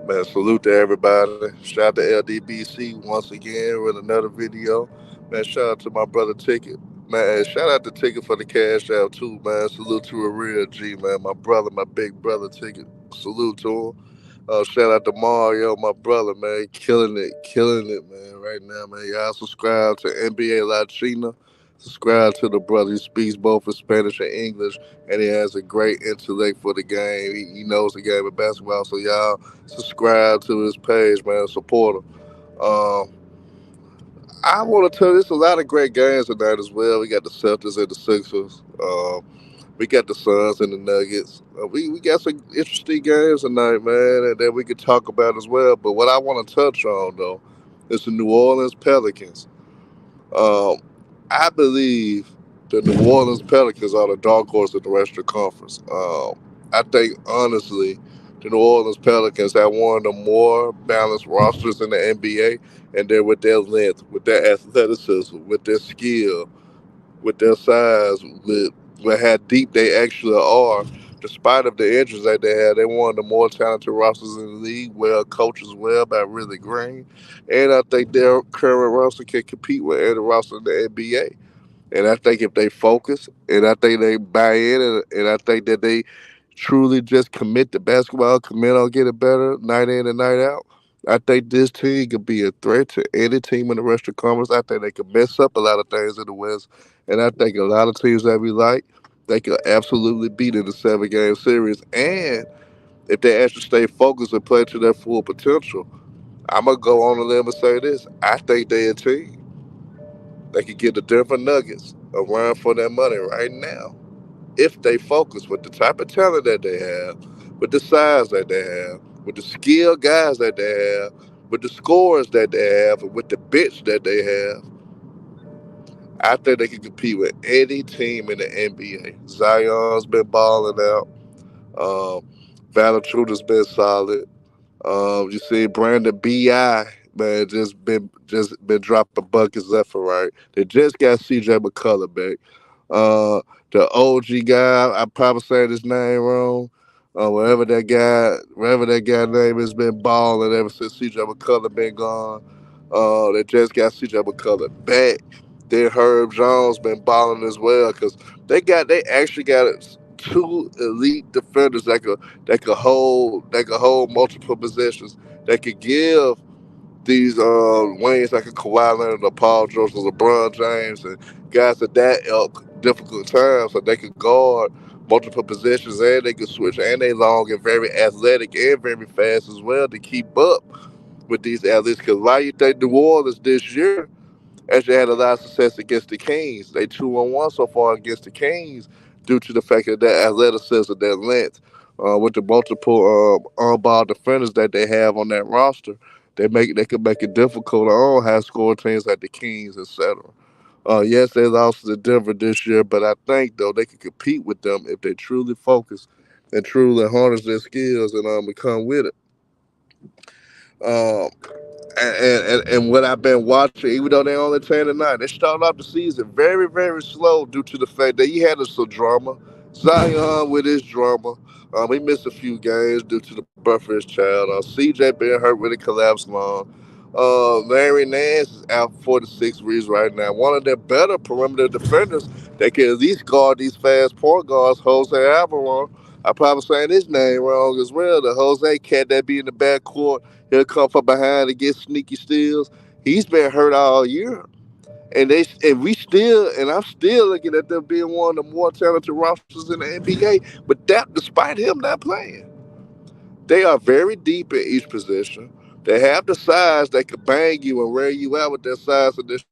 Man, salute to everybody. Shout out to LDBC once again with another video. Man, shout out to my brother Ticket. Man, shout out to Ticket for the cash out too, man. Salute to a real G, man. My brother, my big brother Ticket. Salute to him. Shout out to Mario, my brother, man. Killing it, man, right now, man. Y'all subscribe to NBA Latina. Subscribe to the brother. He speaks both in Spanish and English, and he has a great intellect for the game. He knows the game of basketball, so y'all subscribe to his page, man. Support him. Um, I want to tell you, there's a lot of great games tonight as well. We got the Celtics and the Sixers. We got the Suns and the Nuggets. We got some interesting games tonight, man, and that we could talk about as well. But what I want to touch on, though, is the New Orleans Pelicans. Um, I believe the New Orleans Pelicans are the dark horse in the Western Conference. I think, honestly, the New Orleans Pelicans have one of the more balanced rosters in the NBA, and they're with their length, with their athleticism, with their skill, with their size, with how deep they actually are. Despite of the injuries that they have, they're one of the more talented rosters in the league, well coached as well by really Green. And I think their current roster can compete with any roster in the NBA. And I think if they focus, and I think they buy in, and I think that they truly just commit to basketball, commit on getting better night in and night out, I think this team could be a threat to any team in the Western Conference. I think they could mess up a lot of things in the West, and I think a lot of teams that we like, they could absolutely beat in the 7 game series. And if they actually stay focused and play to their full potential, I'm gonna go on a limb and say this: I think they're a team that could get the Denver Nuggets a run for their money right now if they focus with the type of talent that they have, with the size that they have, with the skilled guys that they have, with the scores that they have, and with the bench that they have. I think they can compete with any team in the NBA. Zion's been balling out. Um, Valanciunas been solid. You see Brandon Bi, man, just been dropping buckets left and right. They just got CJ McCullough back. Uh, the OG guy, I'm probably saying his name wrong. Wherever that guy name has been balling ever since CJ McCullough been gone. They just got CJ McCullough back. Then Herb Jones been balling as well because they actually got two elite defenders that could hold multiple possessions. That could give these wings like a Kawhi Leonard or Paul George or LeBron James and guys at that ilk difficult times, so they could guard multiple possessions and they could switch and they long and very athletic and very fast as well to keep up with these athletes. Because why you think New Orleans this year actually had a lot of success against the Kings? They 2-1 so far against the Kings due to the fact of their athleticism, their length, with the multiple on-ball defenders that they have on that roster. They can make it difficult on high score teams like the Kings, etc. Yes, they lost to Denver this year, but I think though they can compete with them if they truly focus and truly harness their skills and become with it. Um, and what I've been watching, even though they only 10-9, they started off the season very, very slow due to the fact that he had some drama. Zion with his drama. He missed a few games due to the birth of his child. CJ being hurt with a collapsed lung. Larry Nance is out for the 6 weeks right now. One of their better perimeter defenders that can at least guard these fast point guards, Jose Alvarez. I probably saying his name wrong as well. The Jose cat that be in the backcourt, he'll come from behind and get sneaky steals. He's been hurt all year. And I'm still looking at them being one of the more talented rosters in the NBA. But that despite him not playing. They are very deep in each position. They have the size that could bang you and wear you out with their size and this.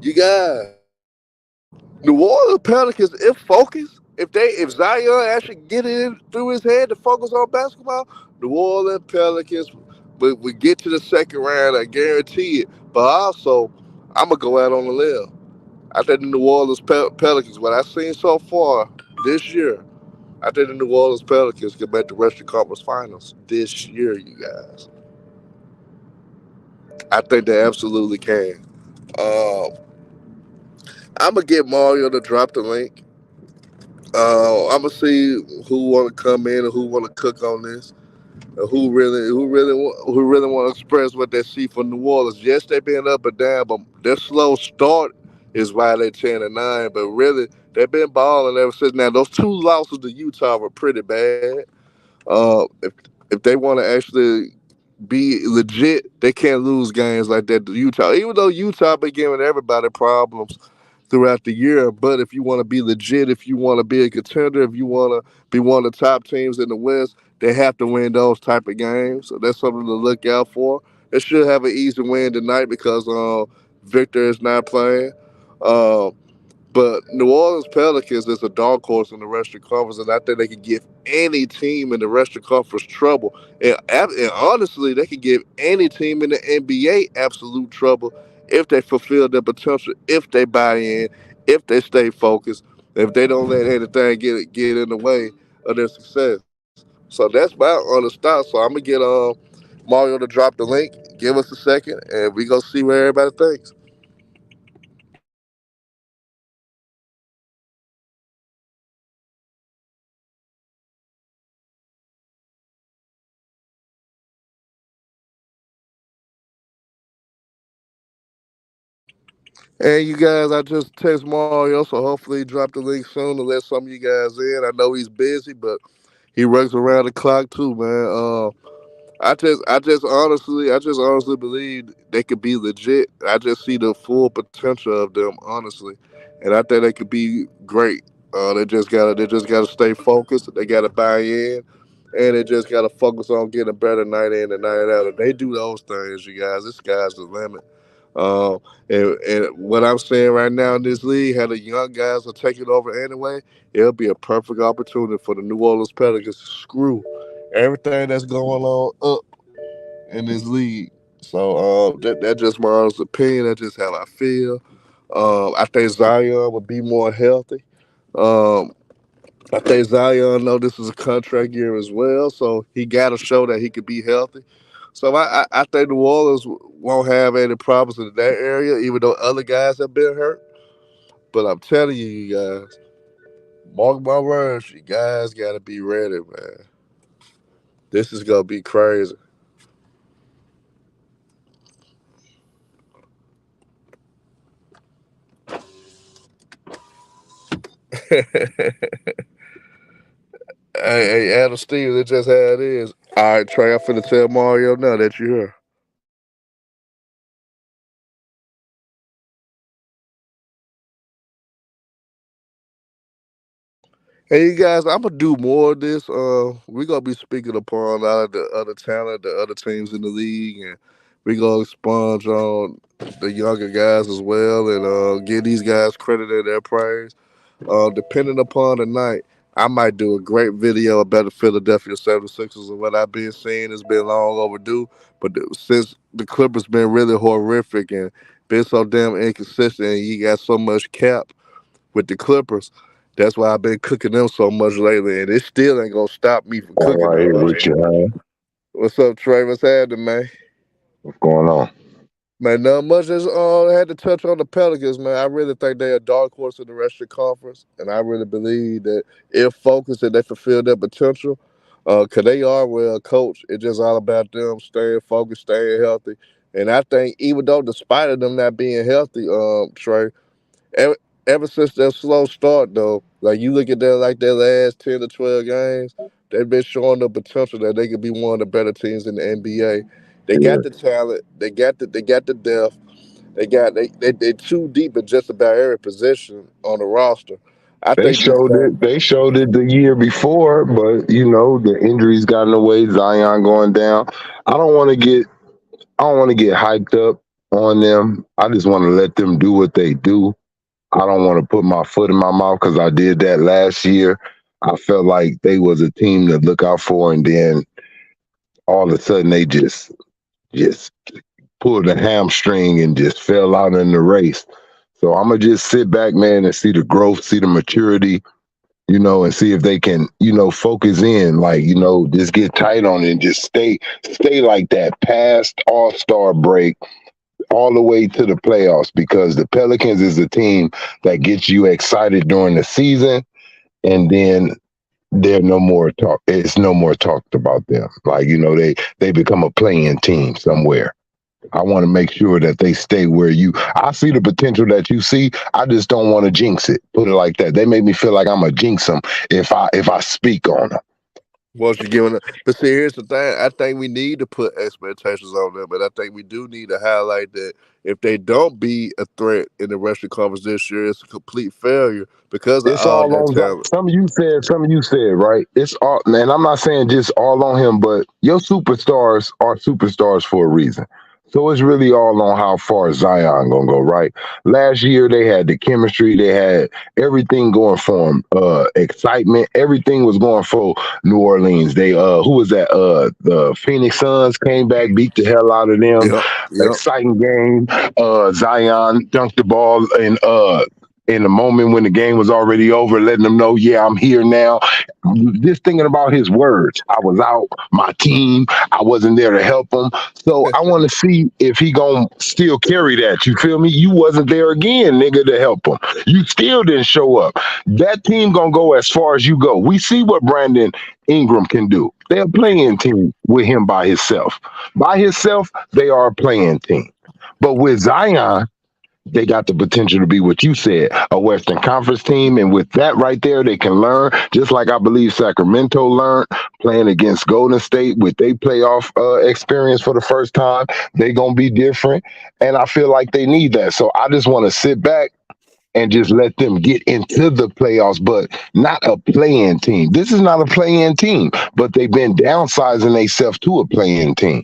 You guys, New Orleans Pelicans, if focused, if Zion actually get it in through his head to focus on basketball, New Orleans Pelicans we get to the second round. I guarantee it. But also, I'm gonna go out on a limb. I think the New Orleans Pelicans, what I've seen so far this year, I think the New Orleans Pelicans can make the Western Conference Finals this year. You guys, I think they absolutely can. Um, I'm gonna get Mario to drop the link I'm gonna see who want to come in and who want to cook on this. Who really want to express what they see from New Orleans. Yes, they been up and down, but their slow start is why they 10-9. But really, they've been balling ever since. Now those two losses to Utah were pretty bad. If they want to actually be legit, they can't lose games like that to Utah. Even though Utah been giving everybody problems throughout the year, but if you want to be legit, if you want to be a contender, if you want to be one of the top teams in the West, they have to win those type of games. So that's something to look out for. They should have an easy win tonight because Victor is not playing. Uh, but New Orleans Pelicans is a dark horse in the Western Conference, and I think they could give any team in the Western Conference trouble. And honestly, they could give any team in the NBA absolute trouble if they fulfill their potential, if they buy in, if they stay focused, if they don't let anything get in the way of their success. So that's my honest thought. So I'm gonna get Mario to drop the link. Give us a second, and we gonna see where everybody thinks. And you guys, I just text Mario, so hopefully he drop the link soon to let some of you guys in. I know he's busy, but he works around the clock too, man. I just honestly believe they could be legit. I just see the full potential of them, honestly, and I think they could be great. They just gotta stay focused. They gotta buy in, and they just gotta focus on getting better night in and night out. If they do those things, you guys, this sky's the limit. Um, and what I'm saying right now in this league, how the young guys are taking over anyway, it'll be a perfect opportunity for the New Orleans Pelicans to screw everything that's going on up in this league. So that's just my honest opinion. That's just how I feel. I think Zion would be more healthy. Um, I think Zion know this is a contract year as well, so he got to show that he could be healthy. So I think New Orleans won't have any problems in that area, even though other guys have been hurt. But I'm telling you, you guys, mark my words, you guys got to be ready, man. This is gonna be crazy. Hey, Adam Stevens, it's just how it is. All right, Trey, I'm finna tell Mario now that you're here. Hey, you guys, I'm gonna do more of this. We're gonna be speaking upon a lot of the other talent, the other teams in the league, and we gonna expunge on the younger guys as well, and give these guys credit in their praise. Depending upon the night, I might do a great video about the Philadelphia 76ers and what I've been seeing. It's been long overdue, but since the Clippers been really horrific and been so damn inconsistent, and you got so much cap with the Clippers. That's why I've been cooking them so much lately, and it still ain't gonna stop me from I'm cooking right them, here man. with you, man. What's up, Trey? What's happening, man? What's going on? Man, not much as had to touch on the Pelicans, man. I really think they're a dark horse in the rest of the conference, and I really believe that if focused and they fulfill their potential, cause they are well coached. It's just all about them staying focused, staying healthy. And I think even though, despite of them not being healthy, Trey, ever, ever since that slow start though, like you look at their last 10 to 12 games, they've been showing the potential that they could be one of the better teams in the NBA. They got Yeah. the talent, they got the depth, they too deep in just about every position on the roster. I They think these showed guys. it. They showed it the year before, but the injuries got in the way. Zion going down. I don't want to get. I don't want to get hyped up on them. I just want to let them do what they do. I don't want to put my foot in my mouth because I did that last year. I felt like they was a team to look out for, and then all of a sudden they just pulled a hamstring and just fell out in the race. So I'm gonna just sit back, man, and see the growth, see the maturity, and see if they can, focus in, like, just get tight on it and just stay like that past All-Star break all the way to the playoffs because the Pelicans is a team that gets you excited during the season and then they're no more talk. It's no more talked about them. Like they become a playing team somewhere. I want to make sure that they stay where you. I see the potential that you see. I just don't want to jinx it. Put it like that. They make me feel like I'm a jinx them if I speak on them. Once you giving it, but see, here's the thing. I think we need to put expectations on them, but I think we do need to highlight that if they don't be a threat in the Western Conference this year, it's a complete failure because of It's all all that on talent. some of you said, right? It's all, man. I'm not saying just all on him, but your superstars are superstars for a reason. So it's really all on how far Zion gonna go, right? Last year they had the chemistry, they had everything going for them, excitement, everything was going for New Orleans. They who was that? The Phoenix Suns came back, beat the hell out of them. Yep, yep. Exciting game. Zion dunked the ball in the moment when the game was already over, letting them know, yeah, I'm here now. Just thinking about his words. I was out, my team, I wasn't there to help him. So I want to see if he gonna still carry that. You feel me? You wasn't there again, nigga, to help him. You still didn't show up. That team gonna go as far as you go. We see what Brandon Ingram can do. They're a playing team with him by himself. By himself, they are a playing team. But with Zion, they got the potential to be what you said, a Western Conference team. And with that right there, they can learn, just like I believe Sacramento learned playing against Golden State with their playoff experience for the first time. They going to be different. And I feel like they need that. So I just want to sit back and just let them get into the playoffs, but not a play-in team. This is not a play-in team, but they've been downsizing themselves to a play-in team.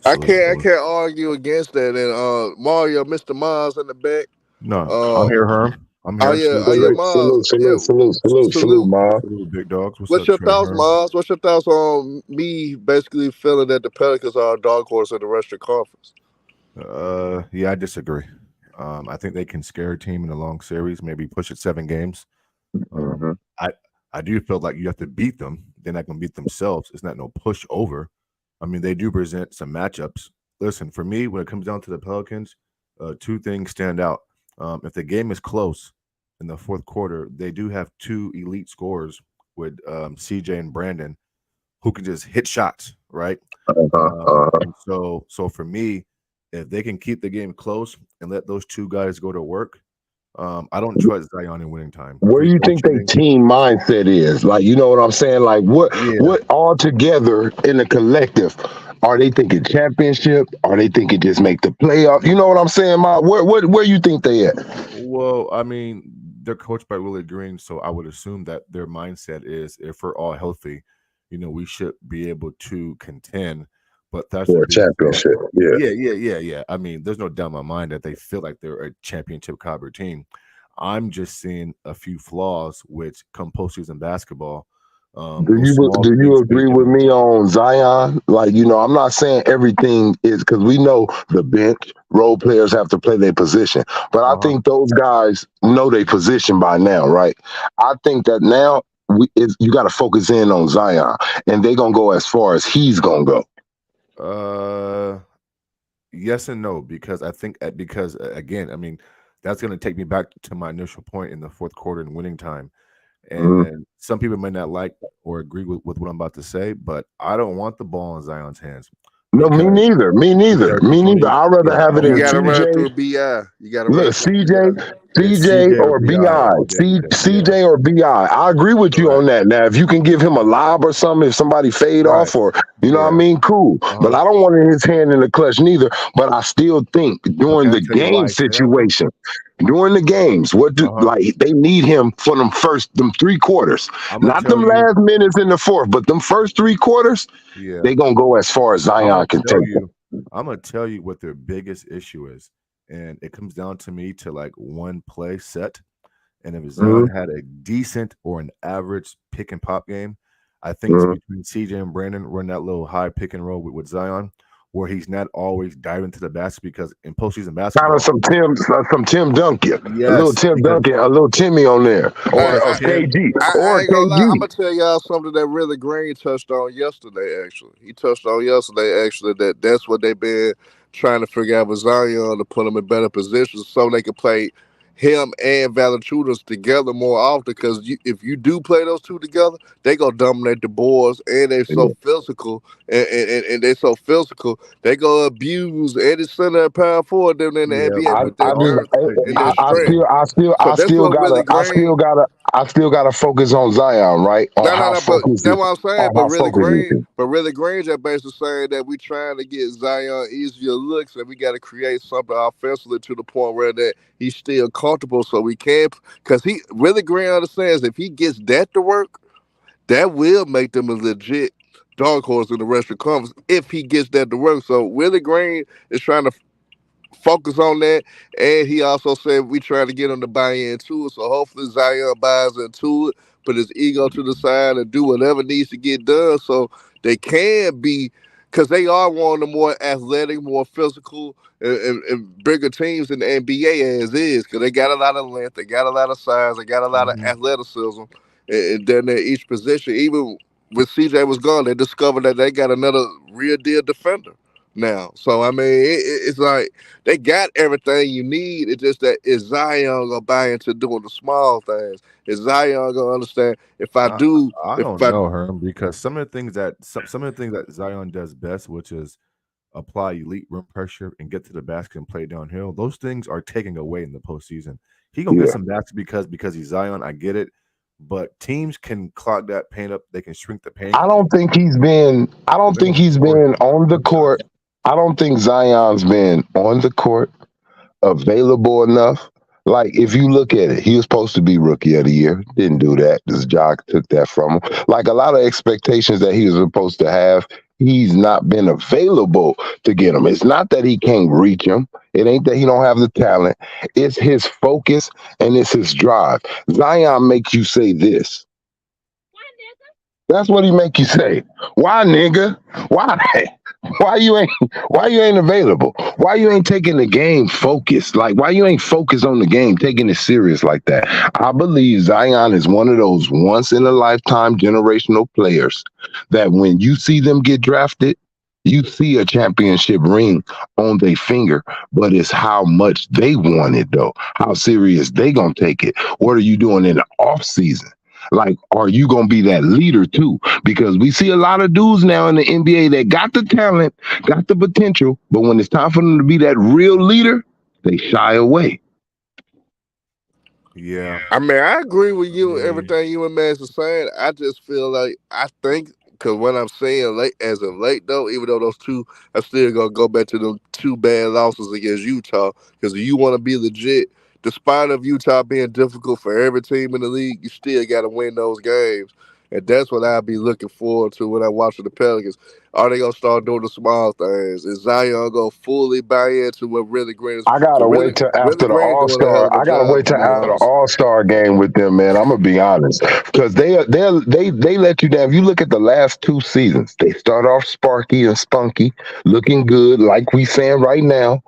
I can't argue against that. And Mario, Mr. Miles in the back. No, I'm Uh, here, Herm. I'm oh here. yeah, Salute, oh yeah, salute, Salute, Miles. salute, Yeah, salute, salute, salute, salute, salute. Ma. salute, big dogs. What's What's up, your Trey thoughts, Herm? Miles? What's your thoughts on me basically feeling that the Pelicans are a dog horse in the Western Conference? Yeah, I disagree. I think they can scare a team in a long series, maybe push it 7 games. Um, Mm-hmm. I I do feel like you have to beat them. They're not going to beat themselves. It's not no push over. I mean, they do present some matchups. Listen, for me, when it comes down to the Pelicans, two things stand out. If the game is close in the fourth quarter, they do have two elite scorers with CJ and Brandon who can just hit shots, right? Uh-huh, uh-huh. And so for me, if they can keep the game close and let those two guys go to work, I don't trust Zion in winning time. Where do Free you throw think they shooting, team mindset is? Like, you know what I'm saying? Like, yeah. what all together in the collective? Are they thinking championship? Are they thinking just make the playoff? You know what I'm saying, Ma? Where you think they at? Well, I mean, they're coached by Willie Green, so I would assume that their mindset is if we're all healthy, we should be able to contend. But that's the For a being said. championship. Yeah. Yeah. I mean, there's no doubt in my mind that they feel like they're a championship caliber team. I'm just seeing a few flaws which come postseason basketball. Those small Do you things agree with making me on Zion? Like, I'm not saying everything is because we know the bench role players have to play their position, but I uh-huh. think those guys know their position by now, right? I think that now you got to focus in on Zion, and they're gonna go as far as he's gonna go. Uh yes and no, because I think because again, I mean, that's going to take me back to my initial point in the fourth quarter and winning time. Mhm. And some people may not like or agree with what I'm about to say, but I don't want the ball in Zion's hands No, me because neither. Me neither. Me neither. I'd rather yeah, I have it don't You in want got to that. run CJ. it through Bi. You got to run Look, it through Bi. It's CJ CJ or or BI BI, all day, every day. Yeah, CJ or BI. I agree with you on correct. that. Now, if you can give him a lob or something, if somebody fade Right. off or you know what I Yeah. mean, cool. But Uh-huh. I don't want his hand in the clutch neither. But I still think But during can I the tell you game why I say that though? situation, during the games, Uh-huh. like they need him for them 3 quarters, I'm gonna not tell them you, last minutes in the fourth, but them first 3 quarters. yeah. They gonna go as far as I'm gonna Zion can tell take them. you, I'm gonna tell you what their biggest issue is. And it comes down to me to like one play set. And if Zion Mhm, had a decent or an average pick and pop game, I think it's mhm. between CJ and Brandon run that little high pick and roll with Zion, where he's not always diving to the basket because in postseason Kind of basketball, some Tim Duncan, yes, A little Timmy on there, I, because I, Tim, I ain't gonna lie. I'm KG. gonna tell y'all something that really Green touched on yesterday. Actually, he touched on yesterday. Actually, that's what they've been trying to figure out with Zion to put him in better positions so they can play him and Valanciunas together more often because if you do play those two together, they gonna dominate the boards and they so Yeah, physical and they so physical they go abuse any center and power forward them in the Yeah, NBA I, with I their just, girth but and he their I strength. still, I still, So that's what Willie Green. I still gotta focus on Zion, right? On No, no, how no. But focused that's is, what I'm saying. on how focused is. But really Green just basically saying that we trying to get Zion easier looks, and we got to create something offensively to the point where that he's still comfortable, so we can. Because he really Green understands if he gets that to work, that will make them a legit dark horse in the rest of the conference if he gets that to work. So Willie Green is trying to focus on that. And he also said we trying to get him to buy into it. So hopefully Zion buys into it, put his ego to the side, and do whatever needs to get done so they can be, because they are one of the more athletic, more physical, and bigger teams in the NBA as is, because they got a lot of length, they got a lot of size, they got a lot of mhm. athleticism, and then at each position, even when CJ was gone, they discovered that they got another real deal defender now. So I mean, it's like they got everything you need. It's just that is Zion gonna buy into doing the small things? Is Zion gonna understand if I I do, I if don't I know, Herm, because some of the things that Zion does best, which is apply elite rim pressure and get to the basket and play downhill, those things are taking away in the postseason. He gonna get Yeah, some baskets because he's Zion. I get it, but teams can clog that paint up. They can shrink the paint. I don't think he's been. I They're don't gonna think he's force been on the rim shots. court. I don't think Zion's been on the court available enough. Like if you look at it, he was supposed to be rookie of the year. Didn't do that. This jock took that from him. Like a lot of expectations that he was supposed to have, he's not been available to get them. It's not that he can't reach them. It ain't that he don't have the talent. It's his focus and it's his drive. Zion makes you say this. That's what he make you say. Why, nigga? Why? Why you ain't why you ain't available? Why you ain't taking the game focused? Like why you ain't focused on the game, taking it serious like that? I believe Zion is one of those once in a lifetime generational players that when you see them get drafted, you see a championship ring on their finger, but it's how much they want it though. How serious they gonna take it? What are you doing in the off season? Like, are you gonna be that leader too? Because we see a lot of dudes now in the NBA that got the talent, got the potential, but when it's time for them to be that real leader, they shy away. Yeah, I mean, I agree with I you, mean, everything you and Max are saying. I just feel like I think because when I'm saying late as of late though, even though those two, I still gonna go back to them two bad losses against Utah because you want to be legit. Despite of Utah being difficult for every team in the league, you still got to win those games, and that's what I'll be looking forward to when I watch the Pelicans. Are they gonna start doing the small things? Is Zion gonna fully buy into what really Green is? I Because gotta wait till Really after the Green All doing a hell Star. of a I gotta job, wait to till be after the honest. All Star game with them, man. I'm gonna be honest, because they let you down. If you look at the last two seasons, they start off sparky and spunky, looking good, like we saying right now,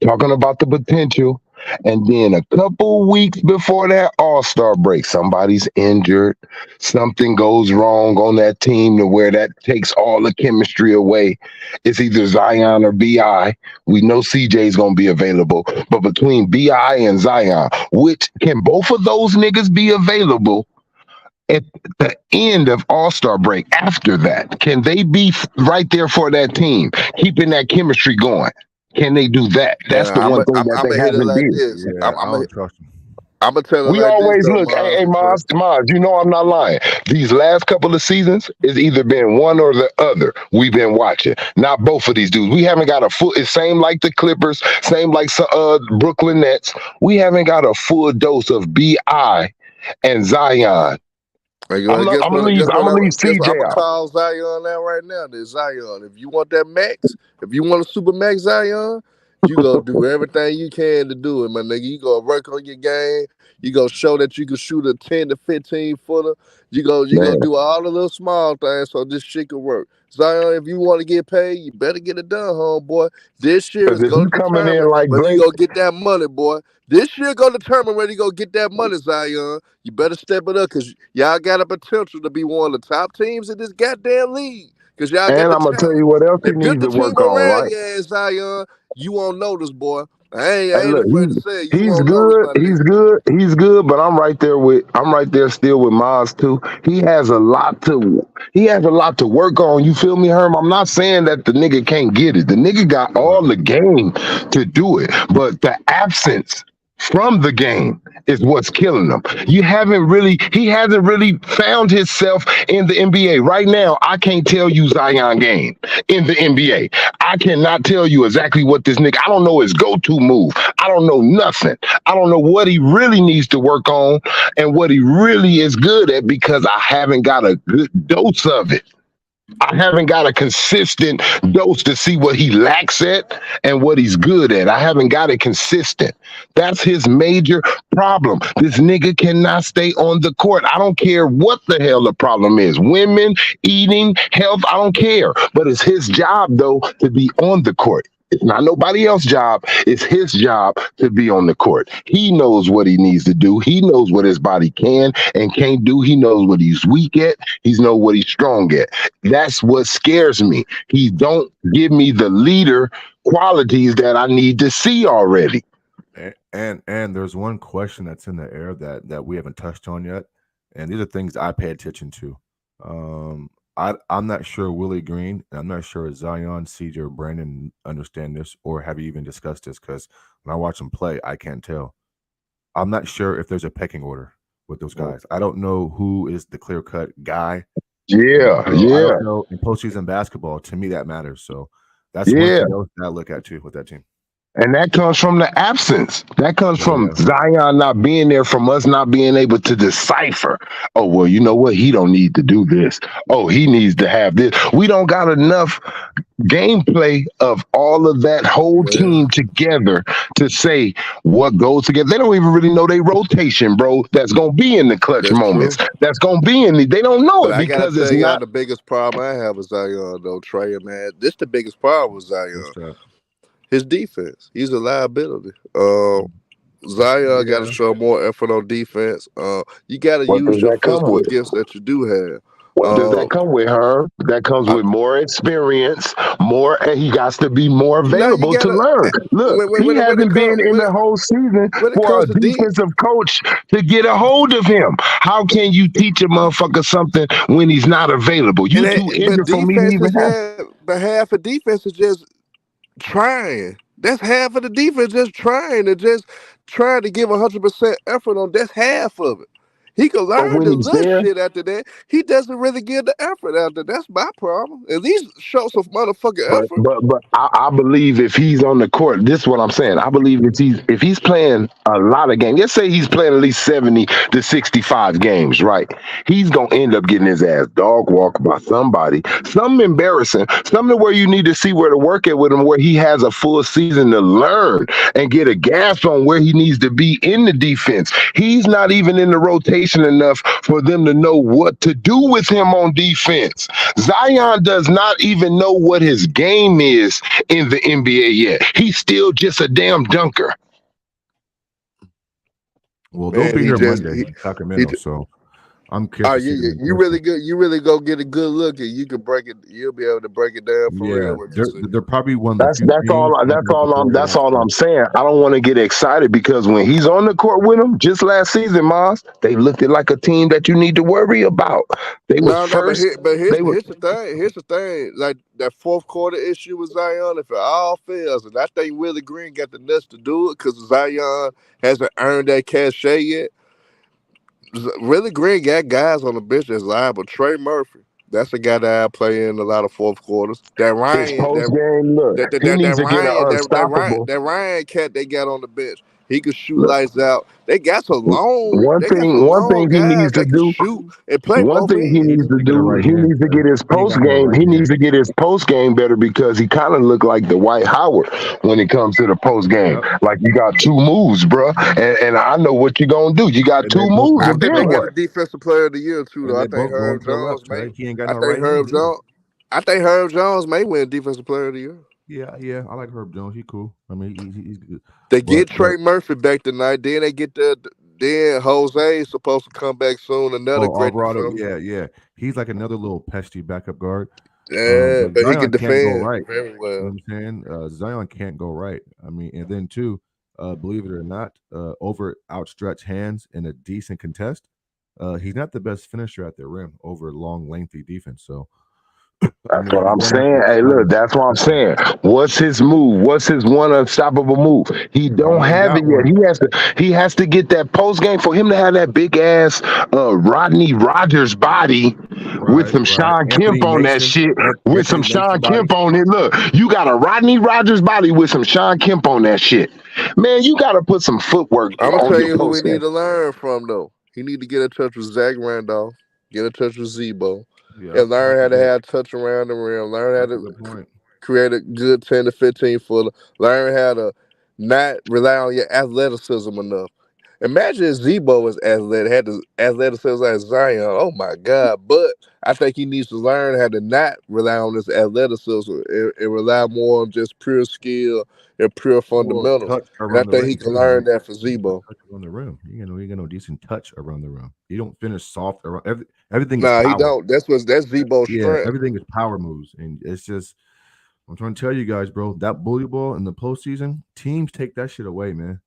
talking about the potential. And then a couple weeks before that All Star break, somebody's injured, something goes wrong on that team to where that takes all the chemistry away. It's either Zion or Bi. We know CJ's gonna be available, but between Bi and Zion, which can both of those niggas be available at the end of All Star break? After that, can they be right there for that team, keeping that chemistry going? Can they do that? That's the Yeah, one thing that I'm they gonna hit it haven't like did. this. yeah, I don't trust him. I'm gonna tell it We like this always though, look, hey, Mars. Mars, you know I'm not lying. These last couple of seasons, it's either been one or the other we've been watching. Not both of these dudes. We haven't got a full, it's same like the Clippers, same like Brooklyn Nets. We haven't got a full dose of BI and Zion. Like, well, guess I'm what? gonna leave. I'm gonna leave Guess what? CJ I'm gonna out. call Zion now right now. This Zion. If you want that max, if you want a super max Zion, you go do everything you can to do it, my nigga. You go work on your game. You go show that you can shoot a 10 to 15 footer. You go Man, do all the little small things so this shit can work. Zion, if you want to get paid, you better get it done, homeboy. This year because is if you gonna coming in determine like whether you Blake, go get that money, boy. This year gonna determine whether you go get that money, Zion. You better step it up because y'all got a potential to be one of the top teams in this goddamn league because y'all got and the I'm gonna tell talent. you what else he If this needs the to team work on, around right? your ass, Zion, you won't notice, boy. I Hey, ain't look, afraid to say it. You he's won't know good. about He's this. good. He's good. But I'm right there still with Maz too. He has a lot to work on. You feel me, Herm? I'm not saying that the nigga can't get it. The nigga got all the game to do it, but the absence from the game is what's killing him. He hasn't really found himself in the NBA. Right now, I can't tell you Zion game in the NBA. I cannot tell you exactly what this nigga, I don't know his go-to move. I don't know nothing. I don't know what he really needs to work on and what he really is good at because I haven't got a good dose of it. I haven't got a consistent dose to see what he lacks at and what he's good at. I haven't got it consistent. That's his major problem. This nigga cannot stay on the court. I don't care what the hell the problem is. Women, eating, health, I don't care. But it's his job, though, to be on the court. It's not nobody else's job. It's his job to be on the court. He knows what he needs to do. He knows what his body can and can't do. He knows what he's weak at. He knows what he's strong at. That's what scares me. He don't give me the leader qualities that I need to see already. And there's one question that's in the air that we haven't touched on yet, and these are things I pay attention to. I'm not sure Willie Green, and I'm not sure Zion, CJ, or Brandon understand this, or have you even discussed this? Because when I watch them play, I can't tell. I'm not sure if there's a pecking order with those guys. I don't know who is the clear cut guy. Yeah, So I yeah, don't know. In postseason basketball, to me, that matters. So that's one yeah. thing else that I look at too with that team. And that comes from the absence. That comes Oh from yeah, Zion not being there, from us not being able to decipher. Oh, well, you know what? He don't need to do this. Oh, he needs to have this. We don't got enough gameplay of all of that whole Yeah, team together to say what goes together. They don't even really know their rotation, bro. That's gonna be in the clutch that's moments. true. That's gonna be in the. They don't know But it I gotta because it's tell y'all not. the biggest problem I have with Zion though, Trey, man. This the biggest problem with what's Zion. that? His defense. He's a liability. Zion got to Yeah, show more effort on defense. You got to What use does your that come physical with? gifts that you do have. What does Uh, that come with, her? That comes I, with more experience, more, and he got to be more now you available to gotta learn. Look, he hasn't been in the whole season when it for comes a to D. defensive coach to get a hold of him. How can you teach a motherfucker something when he's not available? You too But injured for me to defense even is have. half. But half of defense is just trying. That's half of the defense just trying to give 100% effort on. That's half of it. He can But learn when the he's little there, shit after that. He doesn't really give the effort after. That's my problem. At least show some motherfucking effort. but I believe if he's on the court, this is what I'm saying. I believe if he's playing a lot of games, let's say he's playing at least 70 to 65 games, right? He's gonna end up getting his ass dog walked by somebody. Something embarrassing, something where you need to see where to work at with him, where he has a full season to learn and get a grasp on where he needs to be in the defense. He's not even in the rotation enough for them to know what to do with him on defense. Zion does not even know what his game is in the NBA yet. He's still just a damn dunker. well, they'll Man, be here Monday in he Sacramento, so I'm curious oh to see yeah, them yeah. in You person. really good. You really go get a good look, and you can break it. You'll be able to break it down for Yeah, real when you see. they're probably one of the That's few that's teams all. that That's make the all. That's playoffs. all I'm saying. I don't want to get excited because when he's on the court with him, just last season, Mars, they looked at like a team that you need to worry about. They was No, no, first. They were. here's the thing. Here's the thing. Like that fourth quarter issue with Zion, if it all fails, and I think Willie Green got the nuts to do it because Zion hasn't earned that cachet yet. Willie Green got guys on the bench that's liable. Trey Murphy, that's a guy that I play in a lot of fourth quarters. That His Ryan, post game look. He needs to get an unstoppable. That Ryan cat they got on the bench. He could shoot lights out. One They got thing, some one long thing he guys needs to that can do. shoot and play One both thing he He needs ends. needs to to get a do, right he hand. needs to get his He ain't post got no game. right He needs hand. to get his post game better because he kind of looked like the White Howard when it comes to the post game. Yep, Like you got two moves, bruh, and I know what you're gonna do. You got and they two both moves, I and going to think the they then get left, a what? defensive player of the year too, and though. they both going to the left. Trey, he ain't got no right hand either. I think Herb Jones may win defensive player of the year. Yeah, yeah, I like Herb Jones. He cool. I mean, he's good. They But get Trey Murphy back tonight. Then they get the then Jose is supposed to come back soon. Another oh, great Alvarado, defender. yeah, yeah, he's like another little pesky backup guard. Yeah, But but he can Zion can't go defend right. very You know well. what I'm saying? Zion can't go right. I mean, and then too, believe it or not, over outstretched hands in a decent contest, he's not the best finisher at the rim over long, lengthy defense. So, I That's mean, what you're I'm gonna have to saying. Hey, try look, to that's what I'm protect him. saying. What's his move? What's his one unstoppable move? He He don't ain't have it got yet. one. He has to get that post game for him to have that big ass Rodney Rogers body with Right, some right. Sean Kemp Anthony on that Mason, shit. With some Anthony Mason Sean body. Kemp on it. Look, you got a Rodney Rogers body with some Sean Kemp on that shit. Man, you got to put some footwork I'm gonna on tell your you who we post need game. to learn from though. He need to get in touch with Zach Randolph, get in touch with Zebo, Yep, and learn how to have touch around the rim. Learn how that's a to good point. create a good 10 to 15 footer. Learn how to not rely on your athleticism enough. Imagine if Zebo was athletic, had the athleticism like Zion. Oh my God! But I think he needs to learn how to not rely on his athleticism and rely more on just pure skill and pure More fundamentals. touch And I around the think he rim can too, man. learn that for You got Zebo. touch around the rim. You got no decent touch around the rim. You don't finish soft around everything is Nah, he power. don't. That's Zebo's Yeah, strength. everything is power moves, and it's just I'm trying to tell you guys, bro. That bully ball in the postseason, teams take that shit away, man.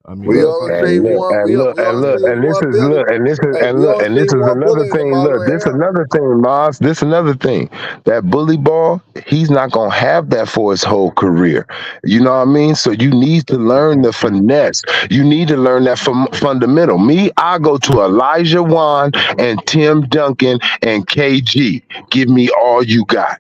I mean, We you Look only find see and look people. one. and look We and only look see and this one is Billy. look and this is Hey, and we look only and see this is one another bully in the thing. modern Look, this era. another thing, Moss. This another thing. That bully ball, he's not gonna have that for his whole career. You know what I mean? So you need to That's a good learn the point too. finesse. You need to learn that from fundamental. Me, I go to Elijah Wan and Tim Duncan and KG. Give me all you got.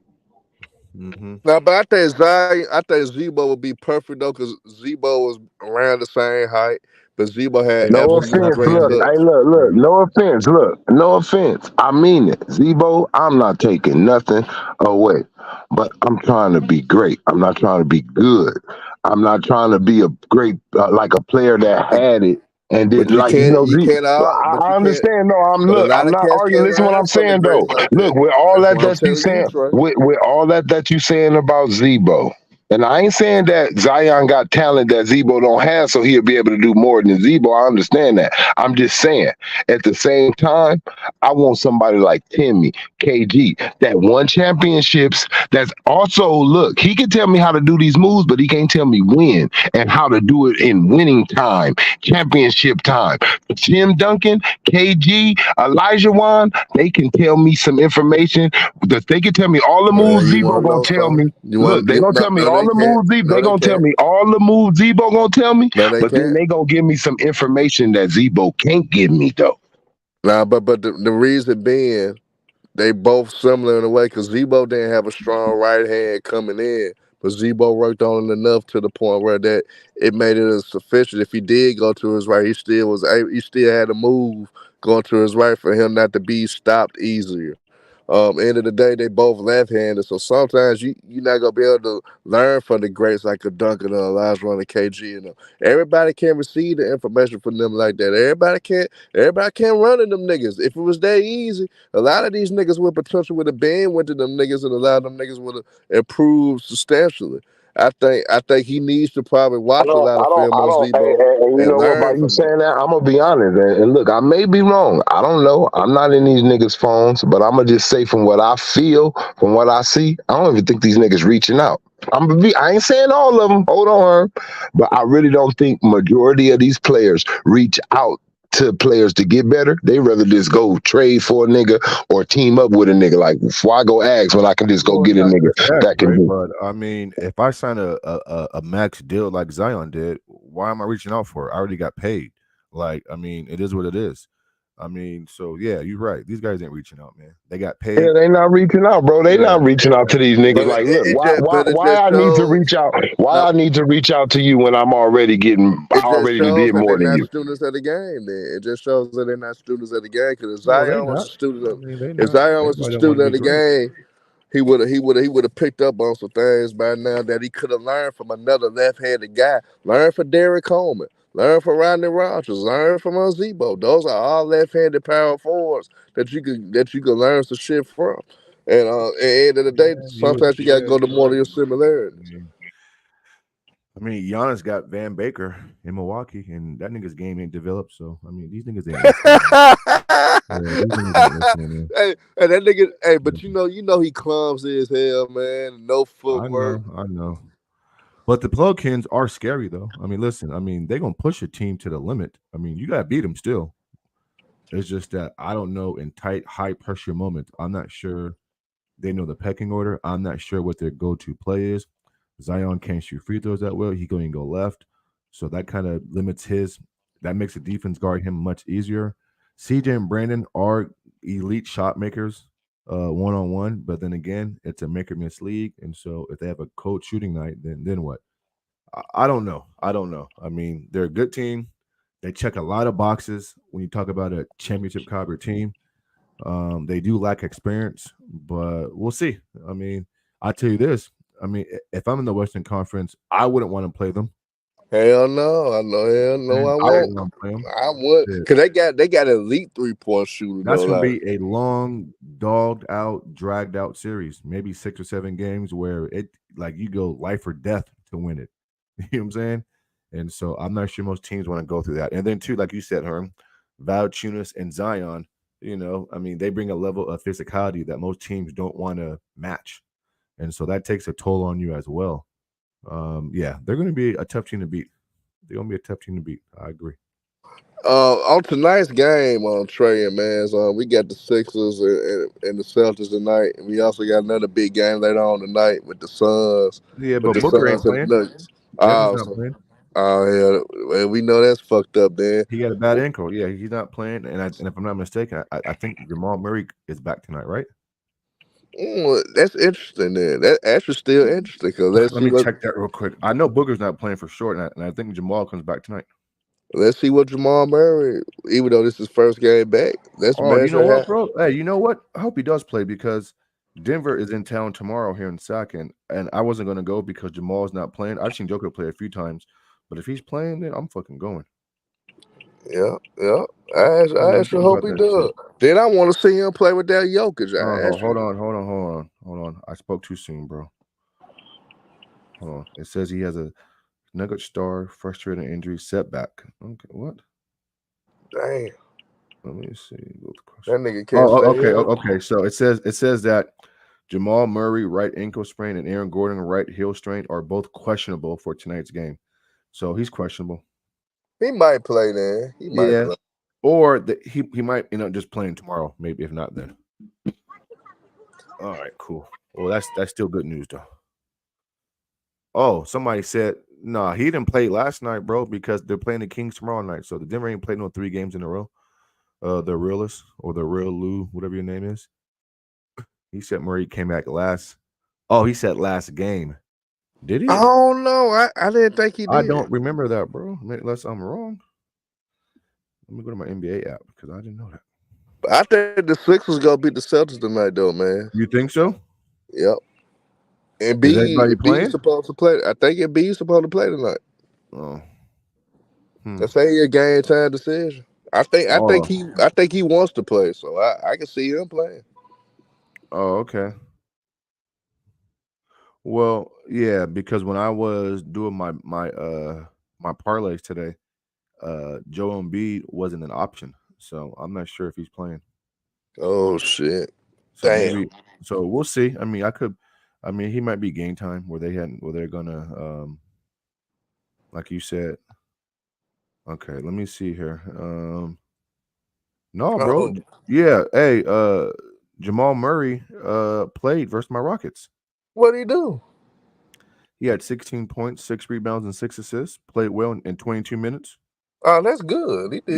Mm-hmm. Now, but I think Zebo would be perfect though, because Zebo was around the same height, but Zebo had No Zebo absolute had offense, the great look, hands. hey, touch. look, Yeah. no offense, look, no offense. I mean it. Zebo, I'm not taking nothing away, but I'm trying to be great. I'm not trying to be good. I'm not trying to be a great, like a player that But had it and but didn't like, you can't all but I you can't. understand. No, But a I'm lot of not cats arguing. can't Listen what learn I'm from the saying greats though. like Look, that. with all That's that what I'm that you telling you, saying, Trey. with all that you saying about Zebo, and I ain't saying that Zion got talent that Zebo don't have, so he'll be able to do more than Zebo. I understand that. I'm just saying, at the same time, I want somebody like Timmy, KG, that won championships. That's also look. He can tell me how to do these moves, but he can't tell me when and how to do it in winning time, championship time. Tim Duncan, KG, Elijah Wan, they can tell me some information. That they can tell me all the moves You Zebo want to gonna know tell me. something? You Look, want they you, gonna no, tell me no, all they the can't. moves. No, They they gonna tell can't. me all the moves Zebo gonna tell me. No, they But then can't. they gonna give me some information that Zebo can't give me though. Nah, but the reason being, they both similar in a way because Zebo didn't have a strong right hand coming in, but Zebo worked on it enough to the point where that it made it as sufficient. If he did go to his right, he still had a move going to his right for him not to be stopped easier. End of the day, they both left-handed, so sometimes you're not gonna be able to learn from the greats like a Duncan or Elijah on the KG. Everybody can't receive the information from them like that. Everybody can't run in them niggas. If it was that easy, a lot of these niggas with potential would have been went to them niggas, and a lot of them niggas would have improved substantially. I think he needs to probably watch a lot of film I on don't. Zebo And you and know what? By learn you from him. saying that, I'm gonna be honest. And look, I may be wrong. I don't know. I'm not in these niggas' phones, but I'm gonna just say from what I feel, from what I see, I don't even think these niggas reaching out. I'm gonna be. I ain't saying all of them. Hold on, Herm. But I really don't think majority of these players reach out to players to get better. They rather just go trade for a nigga or team up with a nigga. Like, why go ask when I can just go Well, it's get a not nigga just that, that can right? do? But I mean, if I sign a max deal like Zion did, why am I reaching out for it? I already got paid. Like, I mean, it is what it is. I mean, so yeah, you're right. These guys ain't reaching out, man. They got Yeah, paid. they not reaching out, bro. They Yeah, not reaching out to these niggas. But Like, look, it why just I need to shows. reach out? Why No, I need to reach out to you when I it just already done shows did that they're more than not you. students of the game. Then it just shows that they're not students of the game. Because no, they not. I mean, they If not. Zion was a Everybody don't want student to of be the great. game, he would have picked up on some things by now that he could have learned from another left-handed guy. Learn from Derrick Coleman. Learn from Rodney Rogers. Learn from Ozebo. Those are all left-handed power forwards that you can learn some shit from. And at the end of the day, Yeah, you would. sometimes you gotta Yeah, go to you're more of right. your I similarities. mean, I mean, Giannis got Van Baker in Milwaukee, and that nigga's game ain't developed. So, I mean, these niggas ain't listening. Man. Yeah, these niggas ain't listening, Hey, that nigga. Hey, but man. you know he clumsy as hell, man. No I footwork. know, I know. But the Pelicans are scary, though. I mean, listen, I mean, they're going to push a team to the limit. I mean, you got to beat them still. It's just that I don't know in tight, high pressure moments. I'm not sure they know the pecking order. I'm not sure what their go to play is. Zion can't shoot free throws that well. He going to go left. So that kind of limits his, that makes the defense guard him much easier. CJ and Brandon are elite shot makers one on one, but then again, it's a make or miss league. And so if they have a cold shooting night, then what? I don't know. I don't know. I mean, they're a good team. They check a lot of boxes when you talk about a championship caliber team. They do lack experience, but we'll see. I mean, I tell you this. I mean, if I'm in the Western Conference, I wouldn't want to play them. Hell no, I know. Hell no, And I I won't. wouldn't want to play them. I would, Yeah. cause they got elite 3-point shooter That's though. going to Like, be a long, dogged out, dragged out series. Maybe 6 or 7 games where it like you go life or death to win it. You know what I'm saying? And so I'm not sure most teams want to go through that. And then too, like you said, Herm, Valanciunas and Zion. I mean, they bring a level of physicality that most teams don't want to match, and so that takes a toll on you as well. Yeah, they're going to be a tough team to beat. They're going to be a tough team to beat. I agree. on tonight's game on Trey and Man's, we got the Sixers and the Celtics tonight. And we also got another big game later on tonight with the Suns, Yeah, with but the Booker ain't Suns and playing. the Nuggets. Devin's Oh, not so, playing. oh yeah, well, we know that's fucked up. Then, He got a bad ankle. Yeah, he's not playing. And if I'm not mistaken, I think Jamal Murray is back tonight, right? That's interesting. Then that actually still interesting because let's Let see me what check that real quick. I know Booker's not playing for sure, and I think Jamal comes back tonight. Jamal Murray, even though this is first game back, let's Oh, you know measure what, how. bro? Hey, you know what? I hope he does play because Denver is in town tomorrow here in second, and I wasn't gonna go because Jamal's not playing. I've seen Joker play a few times, but if he's playing, then I'm fucking going. Yeah, yeah. I I didn't actually think hope about he that shit. does. Then I want to see him play with that Jokic. I Hold actually. on, hold on, hold on, hold on. I spoke too soon, bro. Hold on. It says he has a Nugget star, frustrating injury, setback. Okay, what? Damn, Let me see. Go to that question. nigga can't stay Okay, healthy. okay. So it says that Jamal Murray right ankle sprain and Aaron Gordon right heel strain are both questionable for tonight's game. So he's questionable. He might play then. He might Yeah. play. Or he might just playing tomorrow. Maybe if not then. All right, cool. Well, that's still good news though. Oh, somebody said nah, he didn't play last night, bro, because they're playing the Kings tomorrow night. So the Denver ain't played no 3 games in a row. The realist or the real Lou, whatever your name is. He said Murray came back last. Oh, he said last game. Did I he? don't know. I didn't think he I did. don't remember that, bro. Unless I'm wrong. Let me go to my NBA app because I didn't know that. But I think the Sixers gonna beat the Celtics tonight, though, man. You think so? Yep. And Is everybody B playing? supposed to play. I think B supposed to play tonight. Oh, hmm. That's ain't a game time decision. Oh, I think he wants to play, so I can see him playing. oh, okay. Well, yeah, because when I was doing my parlays today, Joe Embiid wasn't an option, so I'm not sure if he's playing. Oh shit! So Damn. maybe, so we'll see. I mean, he might be game time where they're gonna, like you said. Okay, let me see here. No, bro. Oh, Yeah, hey, Jamal Murray played versus my Rockets. what he do? He had 16 points, 6 rebounds, and 6 assists. Played well in 22 minutes. Oh, that's good. He did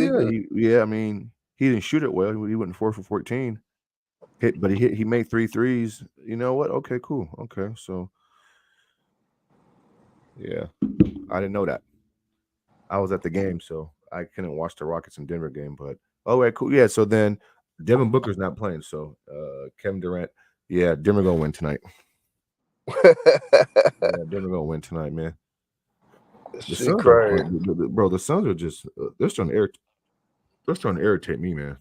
Yeah, good. I mean, he didn't shoot it well. He went 4 for 14. But he made 3 threes. You know what? Okay, cool. Okay, so yeah, I didn't know that. I was at the game, so I couldn't watch the Rockets and Denver game. But oh, right, cool. Yeah, so then Devin Booker's not playing. So Kevin Durant, yeah, Denver gonna win tonight. Yeah, Denver gonna win tonight, man. The Shit, Suns are, crazy. bro. The Suns are just they're trying to irritate me, man.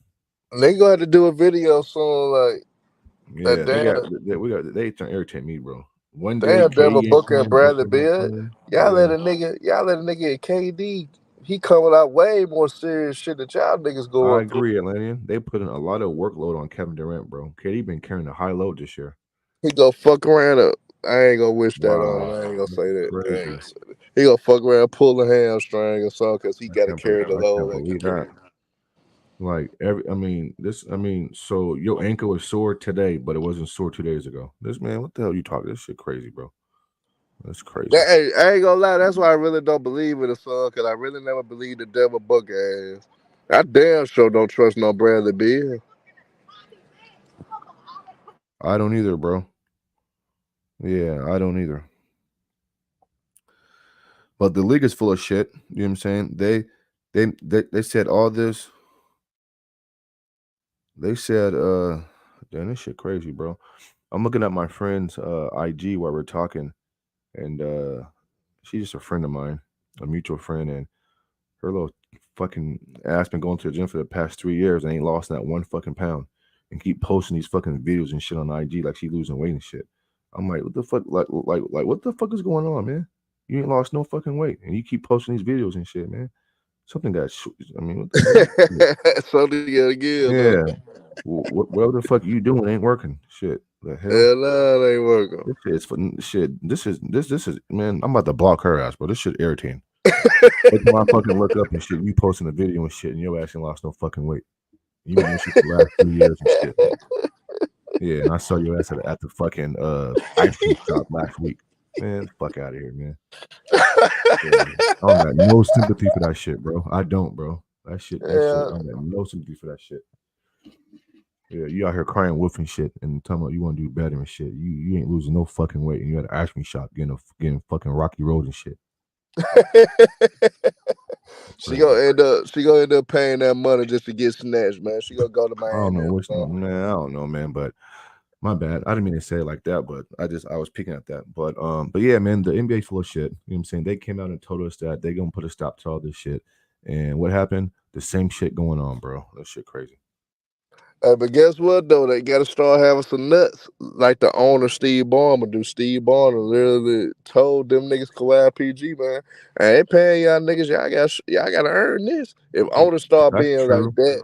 They gonna have to do a video soon, like Yeah, damn. they trying to irritate me, bro. One day Damn, Devin KD ain't Booker and playing, Bradley Booker not Beal. playing. Y'all Yeah, let a nigga at KD. He coming out way more serious shit that y'all niggas I going through. agree, Atlantean. They put in a lot of workload on Kevin Durant, bro. KD been carrying a high load this year. He go fuck around up. I ain't gonna wish that on him. Wow, I ain't gonna that's say that. I ain't crazy. gonna say that. He gonna fuck around, pull a hamstring or something, cause he gotta carry the I can't load like he believe carry. that. Like I mean, so your ankle was sore today, but it wasn't sore 2 days ago. This man, what the hell you talking? This shit crazy, bro. That's crazy. Hey, I ain't gonna lie. That's why I really don't believe in the son, cause I really never believed the devil book ass. I damn sure don't trust no Bradley Beal. I don't either, bro. Yeah, I don't either. But the league is full of shit. You know what I'm saying? They said all this. They said, damn, this shit crazy, bro. I'm looking at my friend's IG while we're talking, and she's just a friend of mine, a mutual friend, and her little fucking ass been going to the gym for the past 3 years and ain't lost that 1 fucking pound, and keep posting these fucking videos and shit on IG like she losing weight and shit. I'm like, what the fuck? Like, what the fuck is going on, man? You ain't lost no fucking weight, and you keep posting these videos and shit, man. Something got. I mean, what the hell? So they gotta give though. Yeah. Whatever the fuck you doing ain't working. Shit. The hell? Hell no, it ain't working. This shit is for shit. This is man. I'm about to block her ass, bro. This shit irritating. Every time I fucking look up and shit, you posting a video and shit, and your ass ain't lost no fucking weight. You been doing shit for the last 3 years and shit. Yeah, and I saw your ass at the fucking ice cream shop last week. Man, fuck out of here, man. Yeah. I don't got no sympathy for that shit, bro. I don't, bro. That shit. Yeah, I don't got no sympathy for that shit. Yeah, you out here crying wolf and shit, and talking about you want to do better and shit. You ain't losing no fucking weight, and you at an ice cream shop getting fucking Rocky Road and shit. Crazy. she gonna end up paying that money just to get snatched, man. She gonna go to I don't Miami know or which something. man. I don't know, man. But my bad. I didn't mean to say it like that, but I was picking at that. But yeah, man, the NBA full of shit. You know what I'm saying? They came out and told us that they gonna put a stop to all this shit. And what happened? The same shit going on, bro. That shit crazy. Hey, but guess what though? They gotta start having some nuts like the owner Steve Ballmer do. Steve Ballmer literally told them niggas Kawhi PG, man, I ain't paying y'all niggas. Y'all gotta earn this. If owners start That's being like true. that,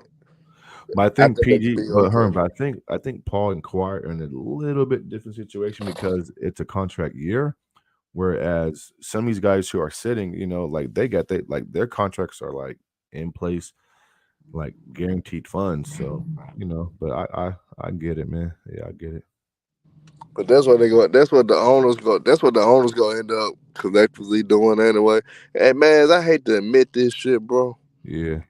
But I I think think they could PG, be but okay. Herm, but I think Paul and Kawhi are in a little bit different situation because it's a contract year. Whereas some of these guys who are sitting, like their contracts are like in place, like guaranteed funds. So, but I get it, man. Yeah, I get it. But that's what they go. That's what the owners go. That's what the owners gonna end up collectively doing anyway. Hey man, I hate to admit this shit, bro. Yeah.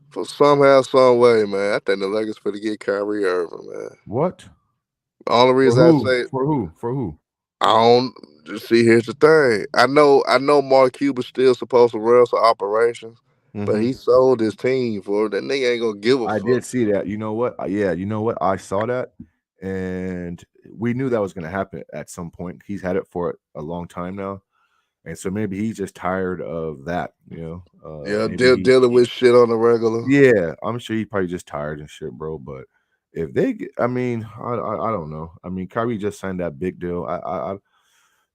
For somehow, some way, man, I think the Lakers finna get Kyrie Irving, man. What? The only For reason I who? say For who? For who? I don't just see. Here's the thing. I know. Mark Cuban's still supposed to run some operations, but Mm-hmm. he sold his team for it. That nigga ain't gonna give a I fuck. did see that. You know what? Yeah, you know what? I saw that, and we knew that was going to happen at some point. He's had it for a long time now, and so maybe he's just tired of that. Yeah, Maybe he. dealing with shit on the regular. Yeah, I'm sure he's probably just tired and shit, bro. But if they, I mean, I don't know. I mean, Kyrie just signed that big deal.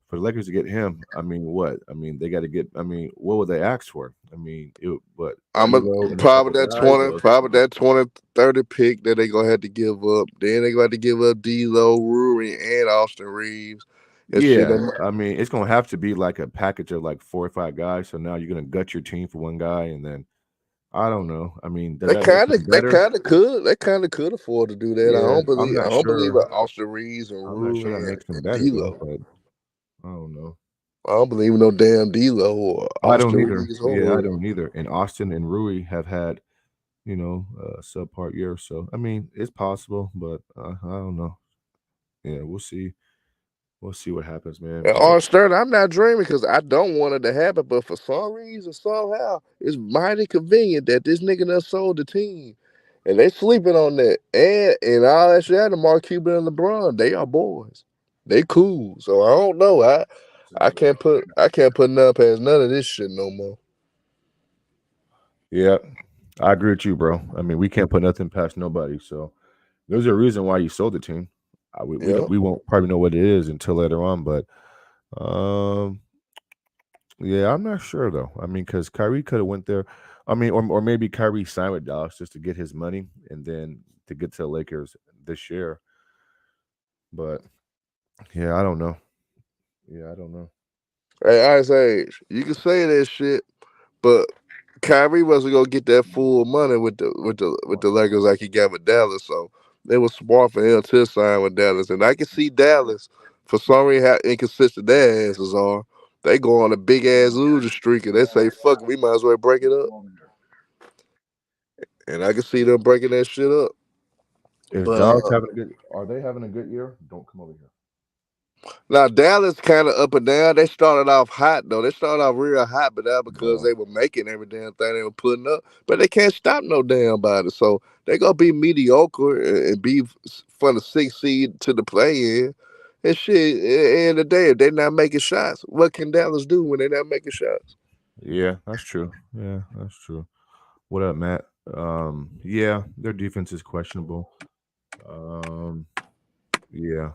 For the Lakers to get him, I mean, what? I mean, they got to get. I mean, what would they ask for? I mean, what? I'm a, D'Lo and a couple guys, or probably that 20, 30 pick that they gonna have to give up. Then they gonna have to give up D'Lo, Rui, and Austin Reeves and shit. yeah. I mean, it's gonna have to be like a package of like 4 or 5 guys. So now you're gonna gut your team for one guy, and then I don't know. I mean, does that make them better? They kind of could afford to do that. Yeah, I'm I not don't believe sure. in Austin Reeves and I'm not sure Rui that makes them and better though, D'Lo. but I don't know. I don't believe in no damn D'Lo or I don't Austin either. Reeves Yeah, I or don't either. And Austin and Rui have had, subpart year. So I mean, it's possible, but I don't know. Yeah, we'll see. We'll see what happens, man. and But R. Stern. I'm not dreaming because I don't want it to happen, but for some reason, somehow, it's mighty convenient that this nigga done sold the team. And they sleeping on that. And all that shit, and Mark Cuban and LeBron, they are boys. They cool. So I don't know. I can't put nothing past none of this shit no more. yeah, I agree with you, bro. I mean, we can't put nothing past nobody. So there's a reason why you sold the team. Yeah. we won't probably know what it is until later on. But um, yeah, I'm not sure though. I mean, because Kyrie could have went there. I mean, or maybe Kyrie signed with Dallas just to get his money and then to get to the Lakers this year. But yeah, I don't know. Yeah, I don't know. Hey, Ice Age, you can say that shit, but Kyrie wasn't gonna get that full money with the Lakers like he got with Dallas. So it was smart for him to sign with Dallas, and I can see Dallas for some reason how inconsistent their asses are. They go on a big ass losing streak and they say, "Fuck, it, we might as well break it up." And I can see them breaking that shit up. Is But Dallas having a good? Are they having a good year? Don't come over here. now Dallas kind of up and down. They started off hot though. They started off real hot, but that because Bro. they were making every damn thing they were putting up. But they can't stop no damn body. So they gonna be mediocre and be from the sixth seed to the play in. And shit, at the end of the day, if they're not making shots, what can Dallas do when they're not making shots? Yeah, that's true. Yeah, that's true. What up, Matt? Yeah, their defense is questionable. Um, yeah,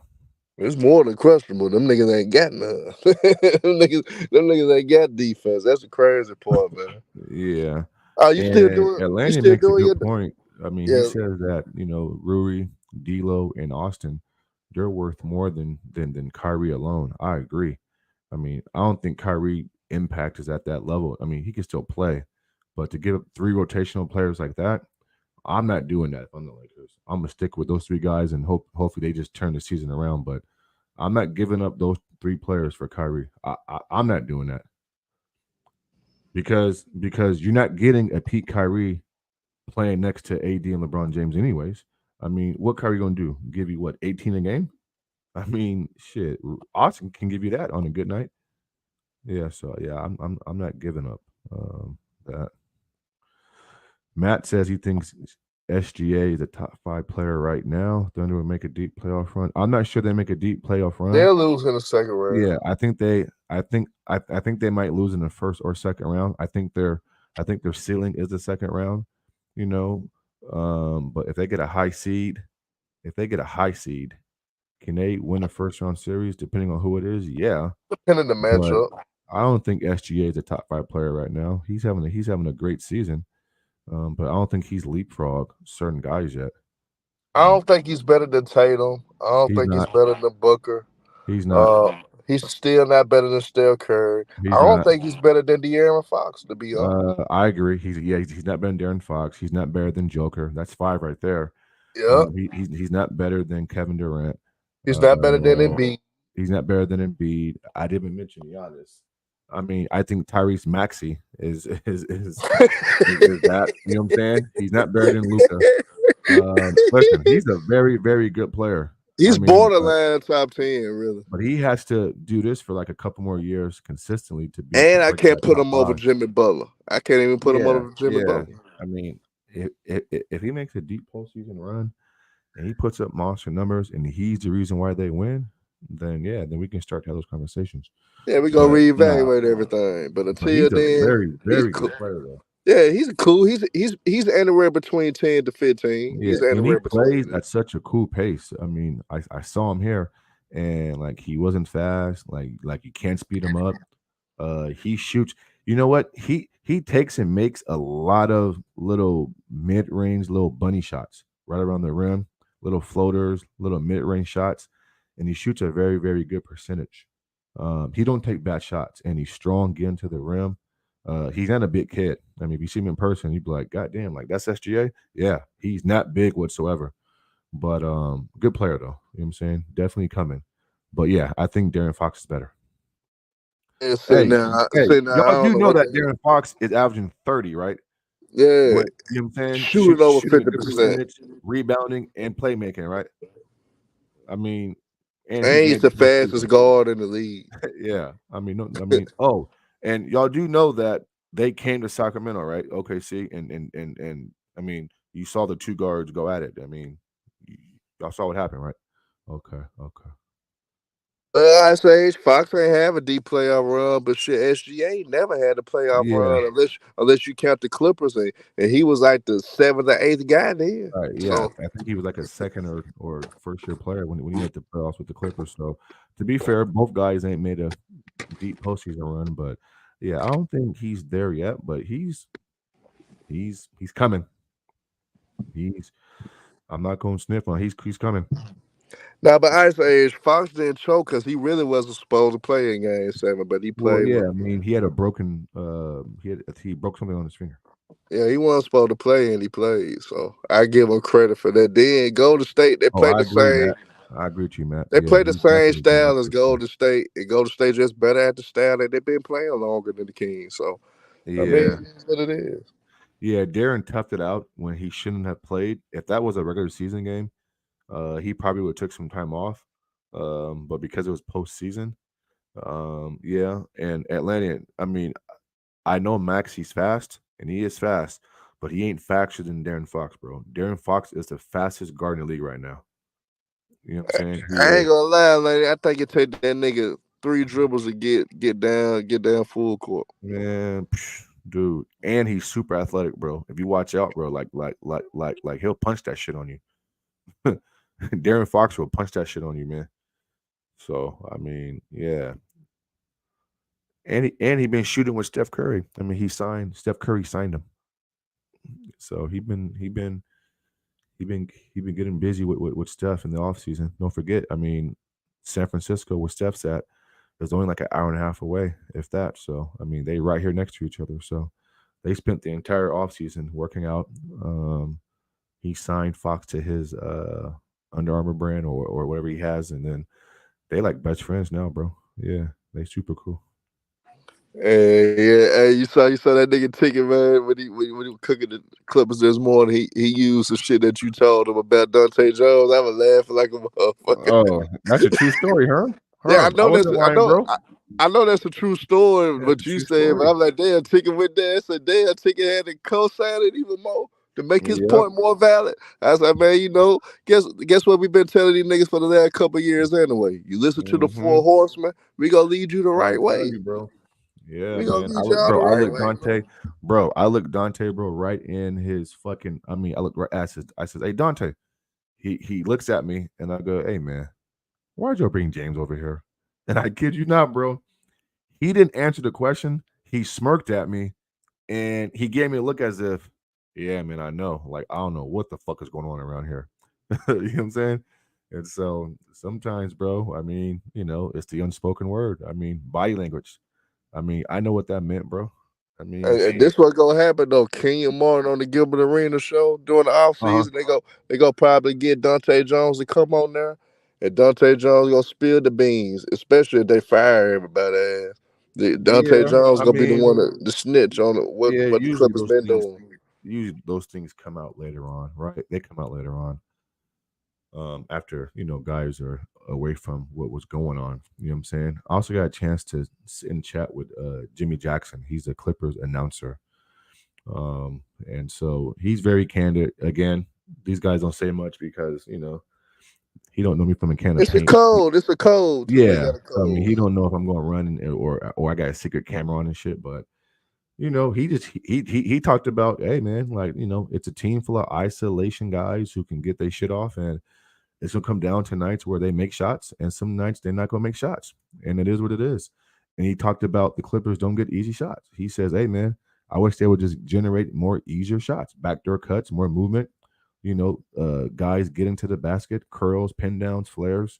It's more than questionable. Them niggas ain't got none. Them niggas ain't got defense. That's the crazy part, man. yeah. Oh, you still And doing? You Atlanta still makes a doing good your? point. I mean, he Yeah. says that Rui, D'Lo, and Austin, they're worth more than Kyrie alone. I agree. I mean, I don't think Kyrie impact is at that level. I mean, he can still play, but to give up three rotational players like that, I'm not doing that if I'm the Lakers. I'm gonna stick with those three guys and hopefully they just turn the season around. But I'm not giving up those three players for Kyrie. I'm not doing that because you're not getting a Pete Kyrie playing next to AD and LeBron James anyways. I mean, what Kyrie gonna do? Give you what 18 a game? I mean, shit. Austin can give you that on a good night. Yeah, so yeah, I'm not giving up that. Matt says he thinks SGA is a top five player right now. Thunder will make a deep playoff run. I'm not sure they make a deep playoff run. They'll lose in the second round. Yeah, I think they might lose in the first or second round. I think their ceiling is the second round, you know. But if they get a high seed, can they win a first round series depending on who it is? Yeah. Depending the But matchup. I don't think SGA is a top five player right now. He's having a great season. But I don't think he's leapfrog certain guys yet. I Um, don't think he's better than Tatum. I don't he's think he's not. better than Booker. He's not. Uh, he's still not better than Steph Curry. I He's don't not. think he's better than De'Aaron Fox, to be honest. I agree. He's not better than Darren Fox. He's not better than Joker. That's five right there. Yeah, He's not better than Kevin Durant. he's not better than Uh, Embiid. he's not better than Embiid. I didn't even mention Giannis. I mean, I think Tyrese Maxey is that. You know what I'm saying? He's not better than Luca. Listen, he's a very very good player. I He's mean, borderline top 10, really. but he has to do this for like a couple more years consistently to And I break can't that put top him over five. Jimmy Butler. I can't even put him Yeah, over Jimmy yeah. Butler. I mean, if he makes a deep postseason run and he puts up monster numbers and he's the reason why they win, then yeah, then we can start to have those conversations. Yeah, we're gonna But yeah, reevaluate everything. But but until he's a then, very he's very cool. good player though. Yeah, he's cool. He's anywhere between 10 to 15. Yeah, He's and he anywhere between plays that. at such a cool pace. I mean, I saw him here, and like he wasn't fast. Like you can't speed him up. He shoots. You know what? He takes and makes a lot of little mid range, little bunny shots right around the rim, little floaters, little mid range shots, and he shoots a very very good percentage. He don't take bad shots, and he's strong getting to the rim. He's not a big kid. I mean, if you see him in person, you'd be like, God damn, like that's SGA. Yeah, he's not big whatsoever. But good player though. You know what I'm saying? Definitely coming. But yeah, I think Darren Fox is better. And sit Hey, now, hey, sit now. I y'all don't do know know what that the Darren Fox is averaging 30, right? yeah, But you know what I'm saying? shooting over Shooting a fifty good percent. percentage, rebounding, and playmaking, right? I mean, and And he's he's made the the postseason. fastest guard in the league. Yeah. I mean, no, I mean, oh, and y'all do know that they came to Sacramento, right? OKC, and I mean, you saw the two guards go at it. I mean, y'all saw what happened, right? Okay, okay. I say Fox ain't have a deep playoff run, but shit, SGA never had a playoff Yeah, run unless you count the Clippers, and he was like the seventh or eighth guy there. right. Yeah, So I think he was like a second or first year player when he made the playoffs with the Clippers. So to be fair, both guys ain't made a deep postseason run, but yeah, I don't think he's there yet. But he's coming. He's I'm not going to sniff on. He's coming. now, but I say Fox didn't choke because he really wasn't supposed to play in Game 7, but he Well, played yeah, with. I mean, he had a broken. He broke something on his finger. Yeah, he wasn't supposed to play, and he played. So I give him credit for that. Then Golden State, Oh, I agree, Matt. I agree with you, Matt. they Yeah, play the he same definitely did have style as to play. Golden State, and Golden State just better at the style that they've been playing longer than the Kings. So I mean, Yeah, it is what it is. yeah. Darren toughed it out when he shouldn't have played. If that was a regular season game, he probably would have took some time off. But because it was postseason, yeah. And Atlanta, I mean, I know Max, he's fast, and he is fast, but he ain't faster than Darren Fox, bro. Darren Fox is the fastest guard in the league right now. You know what I'm saying? He I is, ain't gonna lie, lady. I think it take that nigga three dribbles to get down full court. man, dude, and he's super athletic, bro. If you watch out, bro, like he'll punch that shit on you. Darren Fox will punch that shit on you, man. So I mean, yeah, and he been shooting with Steph Curry. I mean, he signed Steph Curry signed him, so he been getting busy with Steph in the offseason. Don't forget, I mean, San Francisco, where Steph's at, is only like an hour and a half away, if that. So I mean, they right here next to each other. So they spent the entire offseason working out. He signed Fox to his Under Armour brand or whatever he has, and then they like best friends now, bro. Yeah, they super cool. Hey, yeah, hey, you saw that nigga ticket, man, when he was cooking the Clippers this morning. He used the shit that you told him about Dante Jones. I was laughing like a motherfucker. Oh, that's a true story, Herm. Yeah, Herm, I wasn't lying, bro. I know that's a true story. That's But a you true said, but story. I'm like, damn, ticket with that. I said, damn, ticket had to co-sign it even more to make his Yep. point more valid. I was like, man, guess what we've been telling these niggas for the last couple of years anyway. You listen to the Mm-hmm. four horsemen, we gonna lead you the Trying right to tell way. you, bro. Yeah, We gonna man. lead y'all the I right look way, man. Dante, bro. I look Dante, bro, right in his fucking. I mean, I look right at his. I said, "Hey, Dante." He looks at me, and I go, "Hey, man, why'd you bring James over here?" And I kid you not, bro. He didn't answer the question. He smirked at me, and he gave me a look as if, "Yeah, man, I know. Like, I don't know what the fuck is going on around here." You know what I'm saying? And so sometimes, bro, I mean, it's the unspoken word. I mean, body language. I mean, I know what that meant, bro. I mean, And shit. this what gonna happen though. Kenyon Martin on the Gilbert Arena show during the off Uh-huh. season, they go probably get Dante Jones to come on there, and Dante Jones gonna spill the beans, especially if they fire everybody ass. Dante Yeah, Jones I gonna be the mean, one to snitch on what yeah, what the Clippers been doing. usually those things come out later on, right? They come out later on. After guys are away from what was going on. You know what I'm saying? I also got a chance to sit and chat with Jimmy Jackson. He's a Clippers announcer. And so he's very candid. Again, these guys don't say much because he don't know me from a can of It's a paint. code. It's a code too. They Yeah, got a so I mean, code. he don't know if I'm going to run or I got a secret camera on and shit. But he just he talked about, hey man, like it's a team full of isolation guys who can get their shit off, and it's gonna come down to nights where they make shots, and some nights they're not gonna make shots, and it is what it is. And he talked about the Clippers don't get easy shots. He says, "Hey man, I wish they would just generate more easier shots, backdoor cuts, more movement. Guys getting to the basket, curls, pin downs, flares.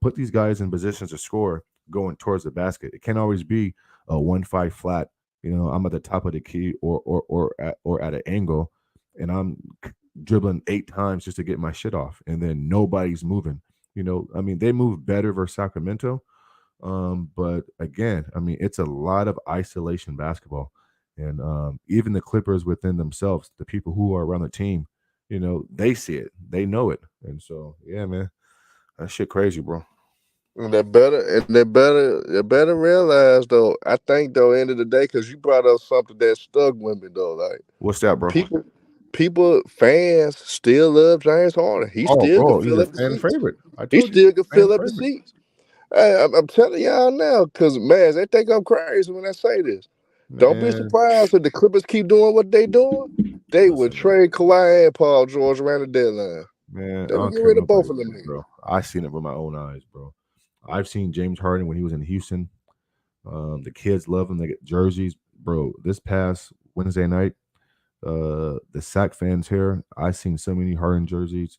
Put these guys in positions to score going towards the basket. It can't always be a 1-5 flat. I'm at the top of the key or at an angle, and I'm dribbling 8 times just to get my shit off, and then nobody's moving. I mean, they move better versus Sacramento, but again, I mean, it's a lot of isolation basketball, and even the Clippers within themselves, the people who are around the team, they see it, they know it, and so yeah, man, that shit crazy, bro. And they better realize though. I think though, end of the day, because you brought up something that stuck with me though. Like What's that, bro? people, fans still love James Harden. He Oh, still can bro, he's fill a up the fan seats. favorite. I He told you, still can fan fill up the favorite. seats. Hey, I'm telling y'all now, cause man, they think I'm crazy when I say this. Don't be Man, surprised if the Clippers keep doing what they doing. They would listen, man. trade Kawhi and Paul George around the deadline. Man, I They would don't get care rid of nobody both of them says, niggas. bro. I seen it with my own eyes, bro. I've seen James Harden when he was in Houston. The kids love him. They get jerseys, bro. This past Wednesday night, the SAC fans here, I seen so many Harden jerseys.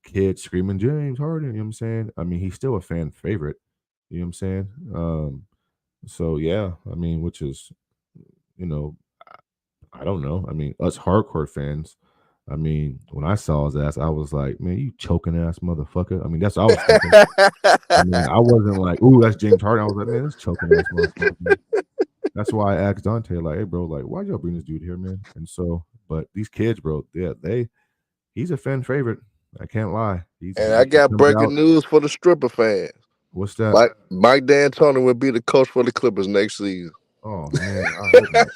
Kids screaming James Harden. You know what I'm saying? I mean, he's still a fan favorite. You know what I'm saying? So yeah, I mean, which is, you know, I don't know. I mean, us hardcore fans. I mean, when I saw his ass, I was like, man, you choking ass motherfucker. I mean, that's what I was thinking. I mean, I wasn't like, ooh, that's James Harden. I was like, man, this choking ass motherfucker. That's why I asked Dante, like, hey, bro, like, why'd y'all bring this dude here, man? And so, but these kids, bro, yeah, he's a fan favorite. I can't lie. And I He got comes breaking out. news for the stripper fans. What's that? Mike D'Antoni will be the coach for the Clippers next season. Oh man, I hope not.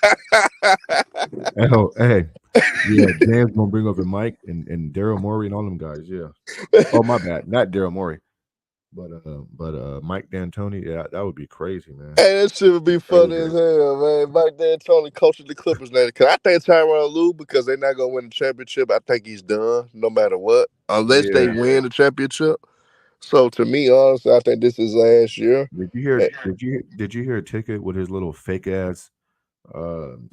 Oh, hey, yeah, Dan's gonna bring over Mike and Daryl Morey and all them guys. Yeah. Oh my bad, not Daryl Morey, but Mike D'Antoni. Yeah, that would be crazy, man. Hey, that shit would be funny Crazy. as hell, man. Mike D'Antoni coaching the Clippers now. Cause I think Tyronn Lue, because they're not gonna win the championship. I think he's done, no matter what, unless they Yeah. win the championship. So to me, honestly, I think this is last year. Did you hear? Eh, Did you hear a ticket with his little fake ass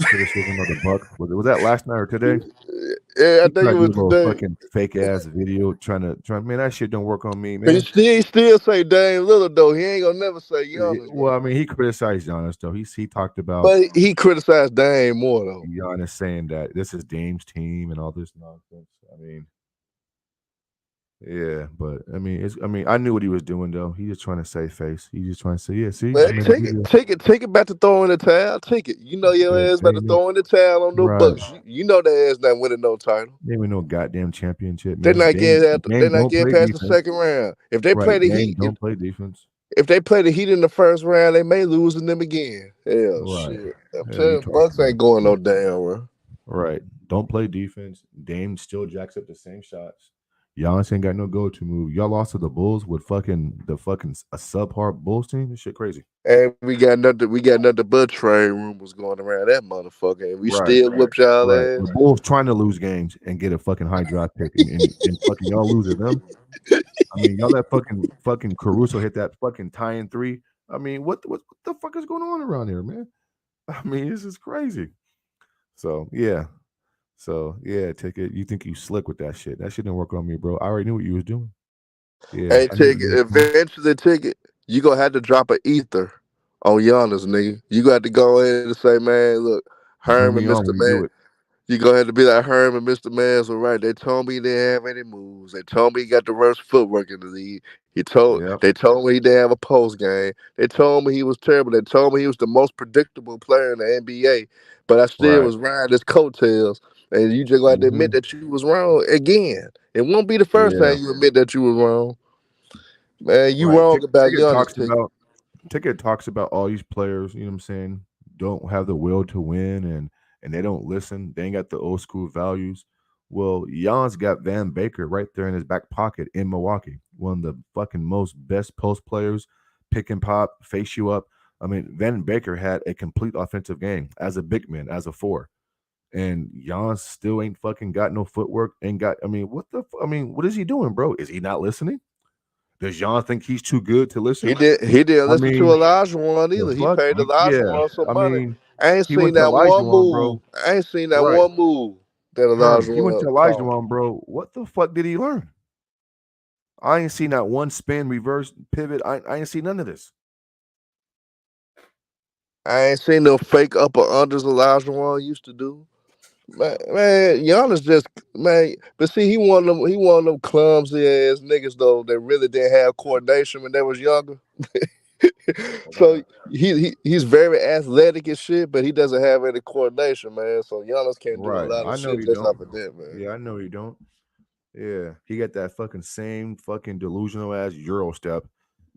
criticism of the Bucks? Was that last night or today? Yeah, I He think tried it to do was a little today. fucking fake ass video trying. Man, that shit don't work on me, But man. he still say Dame Lillard though. He ain't gonna never say Giannis Well, though. I mean, he criticized Giannis though. He talked about But he criticized Dame more though. Giannis saying that this is Dame's team and all this nonsense. I mean, yeah, but I mean, I mean, I knew what he was doing though. He just trying to save face. He just trying to say, yeah, see, I Man, made a video. take it back to throwing the towel. Take it. You know your Yeah, ass about they to ain't no throw in the towel on the right. Bucks. You know their ass not winning no title. They ain't win no goddamn championship, man. They're Dame not don't getting play past the defense. second round. Right, Dame don't play defense. If they play the Heat in the first round, they may lose in them again. Hell Right. shit. I'm Hell, you telling you, talking Bucks about? ain't going Yeah. no damn well. Right. Don't play defense. Dame still jacks up the same shots. Giannis ain't got no go-to move. Y'all lost to the Bulls with fucking a subpar Bulls team. This shit crazy. And we got nothing but trade rumors going around that motherfucker. And we Right. still whooped y'all Right. ass. The Bulls trying to lose games and get a fucking high draft pick and fucking y'all lose to them. I mean, y'all let fucking Caruso hit that fucking tying three. I mean, what the fuck is going on around here, man? I mean, this is crazy. So yeah. So yeah, ticket. You think you slick with that shit? That shit didn't work on me, bro. I already knew what you was doing. Yeah, Hey, I knew what Ticket, you was doing. eventually, Ticket, you gonna have to drop an ether on Giannis, nigga. You got to go ahead and say, man, look, Bring Herm me and on Mr. when you do Man. it. You go ahead to be like Herm and Mr. Mans were right. They told me he didn't have any moves. They told me he got the worst footwork in the league. Yep. They told me he didn't have a post game. They told me he was terrible. They told me he was the most predictable player in the NBA. But I still Right. was riding his coattails. And you just got to admit Hmm. that you was wrong again. It won't be the first time Yeah. you admit that you was wrong. Man, you Right. wrong about Ticket Giannis, talks Ticket. about Ticket talks about all these players. You know what I'm saying? Don't have the will to win and they don't listen. They ain't got the old school values. Well, Jan's got Van Baker right there in his back pocket in Milwaukee. One of the fucking most best post players, pick and pop, face you up. I mean, Van Baker had a complete offensive game as a big man, as a four. And Jan still ain't fucking got no footwork. Ain't got. I mean, I mean, what is he doing, bro? Is he not listening? Does Jan think he's too good to listen? He didn't I listen to mean, Elijah one the either. He fuck? paid Elijah Yeah. one some I money. mean, I ain't he seen went to that Elijah one one, bro. move. I ain't seen that Right. one move that Herm. Elijah He went to one Elijah called. one, bro. What the fuck did he learn? I ain't seen that one spin, reverse, pivot. I ain't seen none of this. I ain't seen no fake upper unders Elijah one used to do. Man, Giannis just man, but see, he one of them clumsy ass niggas though that really didn't have coordination when they was younger. So Right. he's very athletic and shit, but he doesn't have any coordination, man. So Giannis can't do a Right. lot of I know shit you just don't. off of that, man. Yeah, I know you don't. Yeah. He got that fucking same fucking delusional ass Euro step.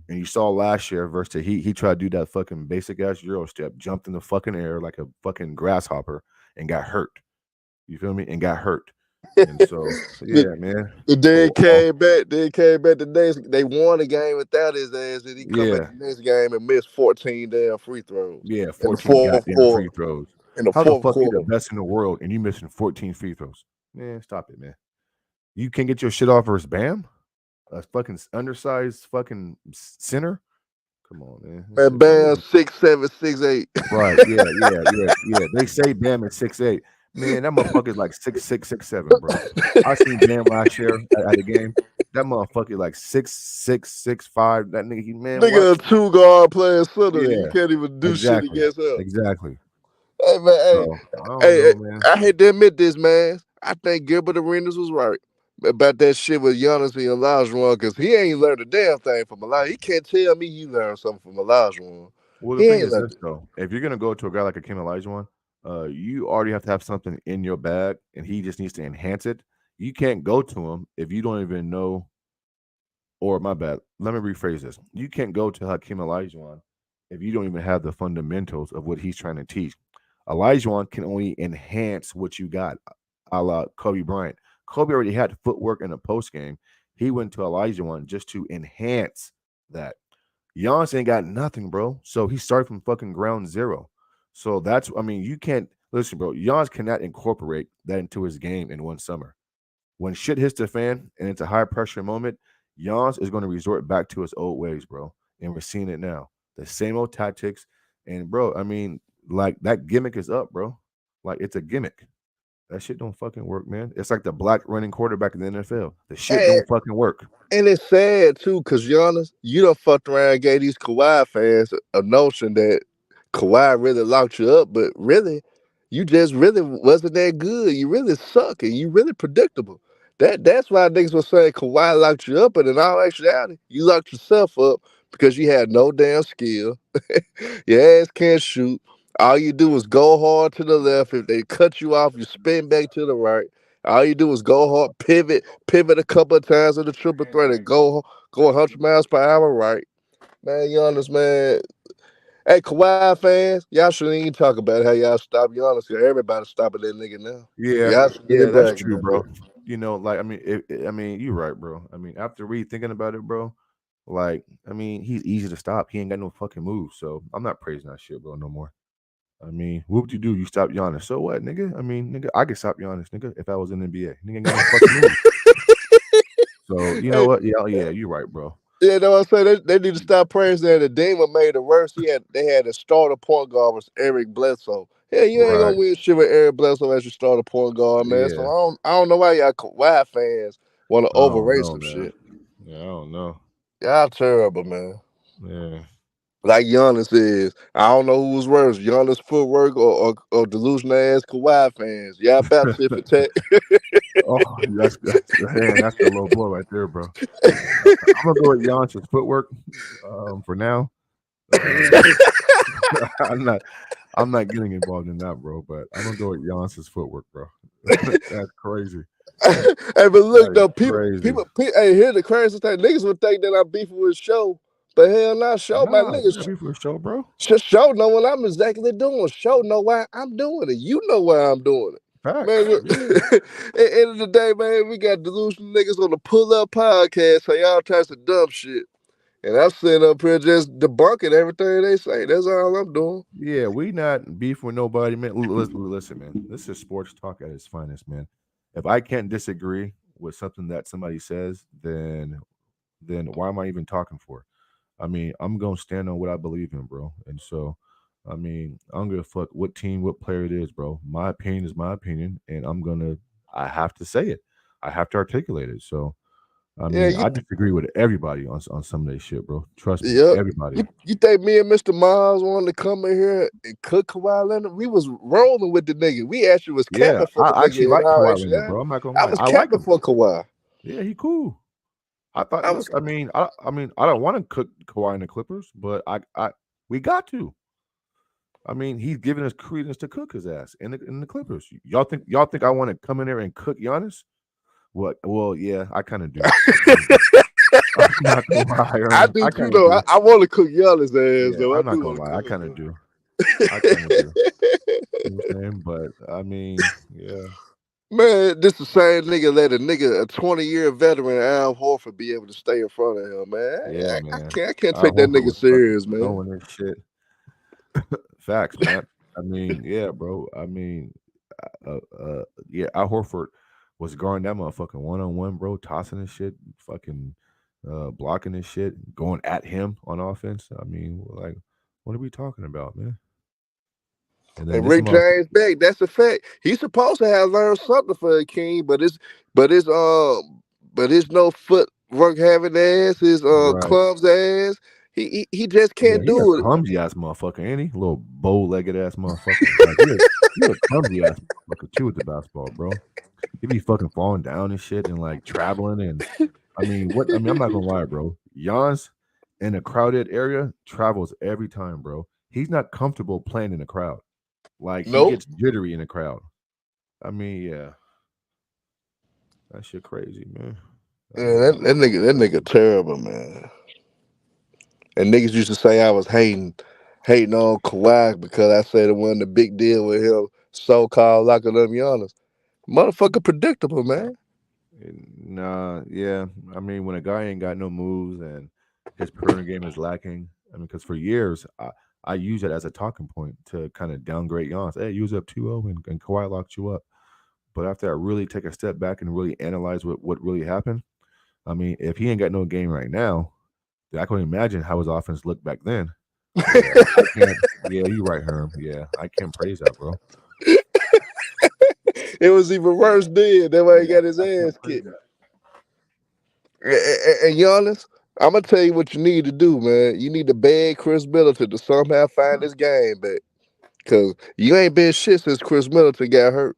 And you saw last year versus the Heat, he tried to do that fucking basic ass Euro step, jumped in the fucking air like a fucking grasshopper and got hurt. You feel me? And got hurt. And so, The, yeah, man. the then Oh, came back. Then came back the next. They won the game without his ass. Then he come back yeah, the next game and miss 14 damn free throws yeah, in the 14 fourth goddamn quarter. free throws. In the How the fourth fuck you the quarter, best in the world and you missing 14 free throws? Man, stop it, man. You can't get your shit off versus Bam? A fucking undersized fucking center? Come on, man. This man, shit Bam crazy. 6'7", 6'8". Right. Yeah, yeah, yeah, yeah. They say Bam is 6'8". Man, that motherfucker is like 6'6", 6'7", bro. I seen Bam last year at a game. That motherfucker like 6'6", 6'5". That nigga, man, what? Nigga, a two guard playing center. You Yeah, can't even do shit exactly. against him. Exactly. Hey man, So I don't hey, know, man. I hate to admit this, man. I think Gilbert Arenas was right about that shit with Giannis and Olajuwon because he ain't learned a damn thing from Olajuwon. He can't tell me he learned something from Olajuwon. Well, the He thing ain't is learned this it. though. If you're gonna go to a guy like a Kim Olajuwon, you already have to have something in your bag, and he just needs to enhance it. You can't go to him if you don't even know. Or my bad. Let me rephrase this. You can't go to Hakeem Olajuwon if you don't even have the fundamentals of what he's trying to teach. Olajuwon can only enhance what you got, a la Kobe Bryant. Kobe already had footwork in the post game. He went to Olajuwon just to enhance that. Giannis ain't got nothing, bro. So he started from fucking ground zero. So that's, I mean, you can't listen, bro. Giannis cannot incorporate that into his game in one summer. When shit hits the fan and it's a high pressure moment, Giannis is going to resort back to his old ways, bro. And we're seeing it now. The same old tactics. And bro, I mean, like that gimmick is up, bro. Like it's a gimmick. That shit don't fucking work, man. It's like the black running quarterback in the NFL. The shit And, don't fucking work. and it's sad too, cause Giannis, you done fucked around and gave these Kawhi fans a notion that Kawhi really locked you up, but really, you just really wasn't that good. You really suck and you really predictable. That's why niggas was saying Kawhi locked you up, but in all actuality, you locked yourself up because you had no damn skill. Your ass can't shoot. All you do is go hard to the left. If they cut you off, you spin back to the right. All you do is go hard, pivot a couple of times with the triple threat, and go 100 miles per hour right. Man, Giannis, man. Hey, Kawhi fans, y'all shouldn't even talk about how y'all stop Giannis. 'Cause everybody stopping that nigga now. Yeah, Y'all should get yeah, it that's bragging true, about bro. that. Like I mean, I mean, you're right, bro. I mean, after rethinking about it, bro, like I mean, he's easy to stop. He ain't got no fucking moves, so I'm not praising that shit, bro, no more. I mean, whoop de do, you stop Giannis. So what, nigga? I mean, nigga, I could stop Giannis, nigga, if I was in the NBA. Nigga ain't got no fucking moves. So you know Hey, what? Yeah, oh, yeah, you're right, bro. you know what I'm saying? They need to stop praising that. The Demon made it worse. They had a starter point guard was Eric Bledsoe. Yeah, you ain't gonna Right. win shit with Eric Bledsoe as your starter point guard, man. So Yeah. I don't know why y'all Kawhi fans want to I don't overrate know, some man. shit. Yeah, I don't know. Y'all terrible, man. Yeah. Like Giannis is. I don't know who's worse, Giannis footwork or delusional ass Kawhi fans. Y'all about to for tech. Oh, that's man, that's the low blow right there, bro. I'm gonna go with Giannis's footwork for now. Um, I'm not I'm not getting involved in that, bro. But I'm gonna go with Giannis's footwork, bro. That's crazy. Hey, but That look is though, crazy. hey, here's the crazy thing. Niggas would think that I'm beefing with Show, but hell, not Show. My Nah, you niggas, gotta be for a show, bro. Show know what I'm exactly doing. Show know why I'm doing it. You know why I'm doing it. Man, Facts. look, Yeah. at the end of the day, man, we got delusional niggas on the pull up podcast, say all types of dumb shit. And I'm sitting up here just debunking everything they say. That's all I'm doing. Yeah, we not beef with nobody, man. Listen, man. This is sports talk at its finest, man. If I can't disagree with something that somebody says, then why am I even talking for? I mean, I'm gonna stand on what I believe in, bro. And so, I mean, I don't give a fuck what team, what player it is, bro. My opinion is my opinion, and I have to say it. I have to articulate it. So, I Yeah, mean, I disagree with everybody on some of this shit, bro. Trust me, yep. everybody. You think me and Mr. Miles wanted to come in here and cook Kawhi Leonard? We was rolling with the nigga. We actually was Yeah, capping for the I nigga actually in like our Kawhi Leonard, actuality. bro. I'm not gonna I lie, was I like capping him. for Kawhi. Yeah, he cool. I thought. I was Listen, I mean, I don't want to cook Kawhi in the Clippers, but we got to. I mean, he's giving us credence to cook his ass in the Clippers. Y'all think I want to come in there and cook Giannis? What? Well, yeah, I kind of do. I'm not gonna lie, I do I too kind of though. do. I want to cook Giannis ass Yeah, though. I I'm not do gonna want to lie, I cook kind of him do. I kind of though. do. You know what I'm saying? But I mean, yeah. Man, this the same nigga let a 20-year veteran Al Horford be able to stay in front of him, man. Yeah, I man. can't take that Horford nigga was fucking serious, man. throwing this shit. Facts, man. I mean, yeah, bro. I mean, yeah, Al Horford was guarding that motherfucking 1-on-1, bro, tossing his shit, fucking blocking his shit, going at him on offense. I mean, like, what are we talking about, man? And then And this Rick motherfucker, James back, that's a fact. He's supposed to have learned something for a king, but it's but his no footwork having ass, his right? clubs ass. He just Yeah, can't he a do it. clumsy ass motherfucker, ain't he? Little bow-legged ass motherfucker. Like he a clumsy ass motherfucker too with the basketball, bro. He be fucking falling down and shit and like traveling and I mean what I mean I'm not gonna lie, bro. Giannis in a crowded area travels every time, bro. He's not comfortable playing in a crowd. Like he Nope. gets jittery in a crowd. I mean, yeah, that shit crazy, man. I Yeah, mean, that nigga terrible, man. And niggas used to say I was hating on Kawhi because I said it wasn't a big deal with him so called locking them Giannis. Motherfucker predictable, man. nah, yeah. I mean, when a guy ain't got no moves and his perimeter game is lacking, I mean, because for years I use it as a talking point to kind of downgrade Giannis. Hey, you was up 2-0 and Kawhi locked you up. But after I really take a step back and really analyze what really happened, I mean, if he ain't got no game right now, then I can imagine how his offense looked back then. Yeah, I can't. Yeah, you right, Herm. Yeah, I can't praise that, bro. It was even worse then. That's why he Yeah, got his I can't ass praise kicked. that. And Giannis, I'm gonna tell you what you need to do, man. You need to beg Chris Middleton to somehow find this game back, cause you ain't been shit since Chris Middleton got hurt.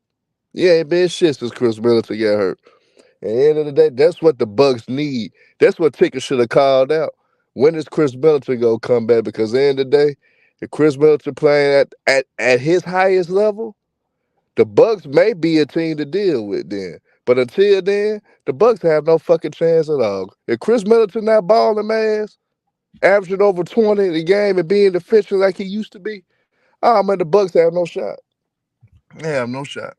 You ain't been shit since Chris Middleton got hurt. At the end of the day, that's what the Bucks need. That's what Ticker should have called out. When is Chris Middleton gonna come back? Because at the end of the day, if Chris Middleton playing at his highest level, the Bucks may be a team to deal with then. But until then, the Bucks have no fucking chance at all. If Chris Middleton not balling ass, averaging over 20 in the game and being efficient like he used to be, oh man, the Bucks have no shot. They have no shot.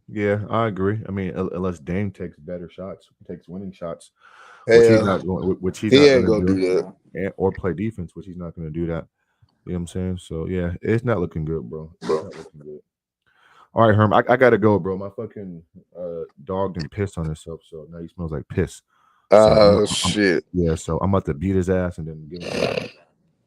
Yeah, I agree. I mean, unless Dame takes better shots, takes winning shots, Hell, which he's he not ain't going to gonna do do, that. or play defense, which he's not going to do that. You know what I'm saying? So yeah, it's not looking good, bro. It's not looking good. All right, Herm, I gotta go, bro. My fucking dog didn't piss on himself, so now he smells like piss. So Oh I'm shit. yeah, so I'm about to beat his ass and then give him some love.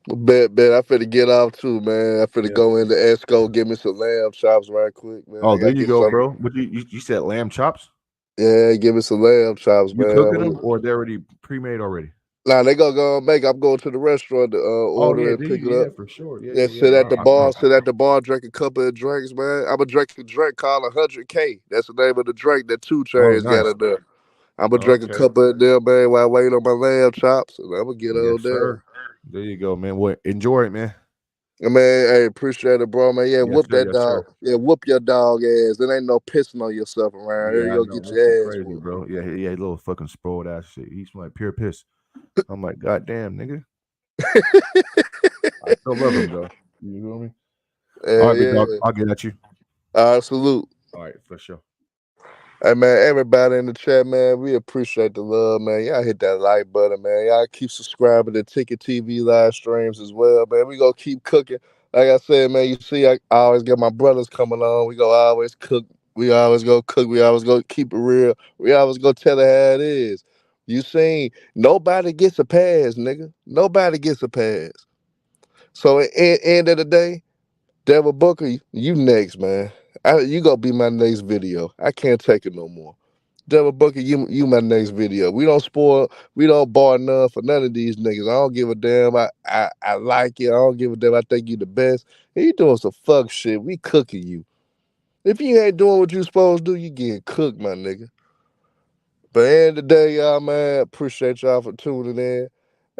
Bet I finna get off too, man. I finna Yeah. go into Esco, give me some lamb chops right quick, man. I Oh, there gotta you get go, some. bro. What you said lamb chops? Yeah, give me some lamb chops, You man. cooking them or they're already pre-made already? Nah, they gonna go and make. I'm going to the restaurant to Oh order yeah, and there pick you it yeah, up. for sure. Yeah, Yeah, yeah, yeah. All right, all right. sit at the bar, drink a couple of drinks, man. I'm gonna drink a drink called 100K. That's the name of the drink that Two Oh, Chains got nice. in there. I'm gonna drink a Okay. couple of them, man, while waiting on my lamb chops, and I'm gonna get Yes, on there. sir. There you go, man. Well, enjoy it, man. Man, hey, appreciate it, bro, man. Yeah, Yes, whoop sir. that Yes, dog. sir. Yeah, whoop your dog ass. There ain't no pissing on yourself around here. Yeah, You I gonna know get this shit your ass crazy, whooped. bro. Yeah, yeah, little fucking spoiled ass shit. He smell like pure piss. I'm like, God damn, nigga. I still love him though. You feel me? All right, big dog. Yeah. I'll get at you. All right, salute. All right, for sure. Hey man, everybody in the chat, man, we appreciate the love, man. Y'all hit that like button, man. Y'all keep subscribing to Ticket TV live streams as well, man. We gonna keep cooking. Like I said, man, you see, I always get my brothers coming on. We gonna always cook. We always go cook. We always go keep it real. We always go tell it how it is. You seen nobody gets a pass, nigga. Nobody gets a pass. So at end of the day, Devil Booker, you next, man. You gonna be my next video. I can't take it no more. Devil Booker, you my next video. We don't spoil, we don't bar none for none of these niggas. I don't give a damn. I like you. I don't give a damn. I think you the best. And you doing some fuck shit. We cooking you. If you ain't doing what you supposed to do, you getting cooked, my nigga. But at the end of the day, y'all, man, appreciate y'all for tuning in.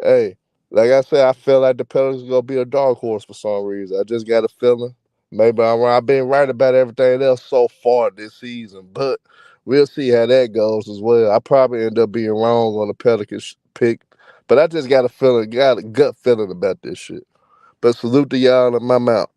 Hey, like I said, I feel like the Pelicans gonna be a dark horse for some reason. I just got a feeling. Maybe I'm wrong. I've been right about everything else so far this season, but we'll see how that goes as well. I probably end up being wrong on the Pelicans pick, but I just got a feeling, got a gut feeling about this shit. But salute to y'all and my mouth.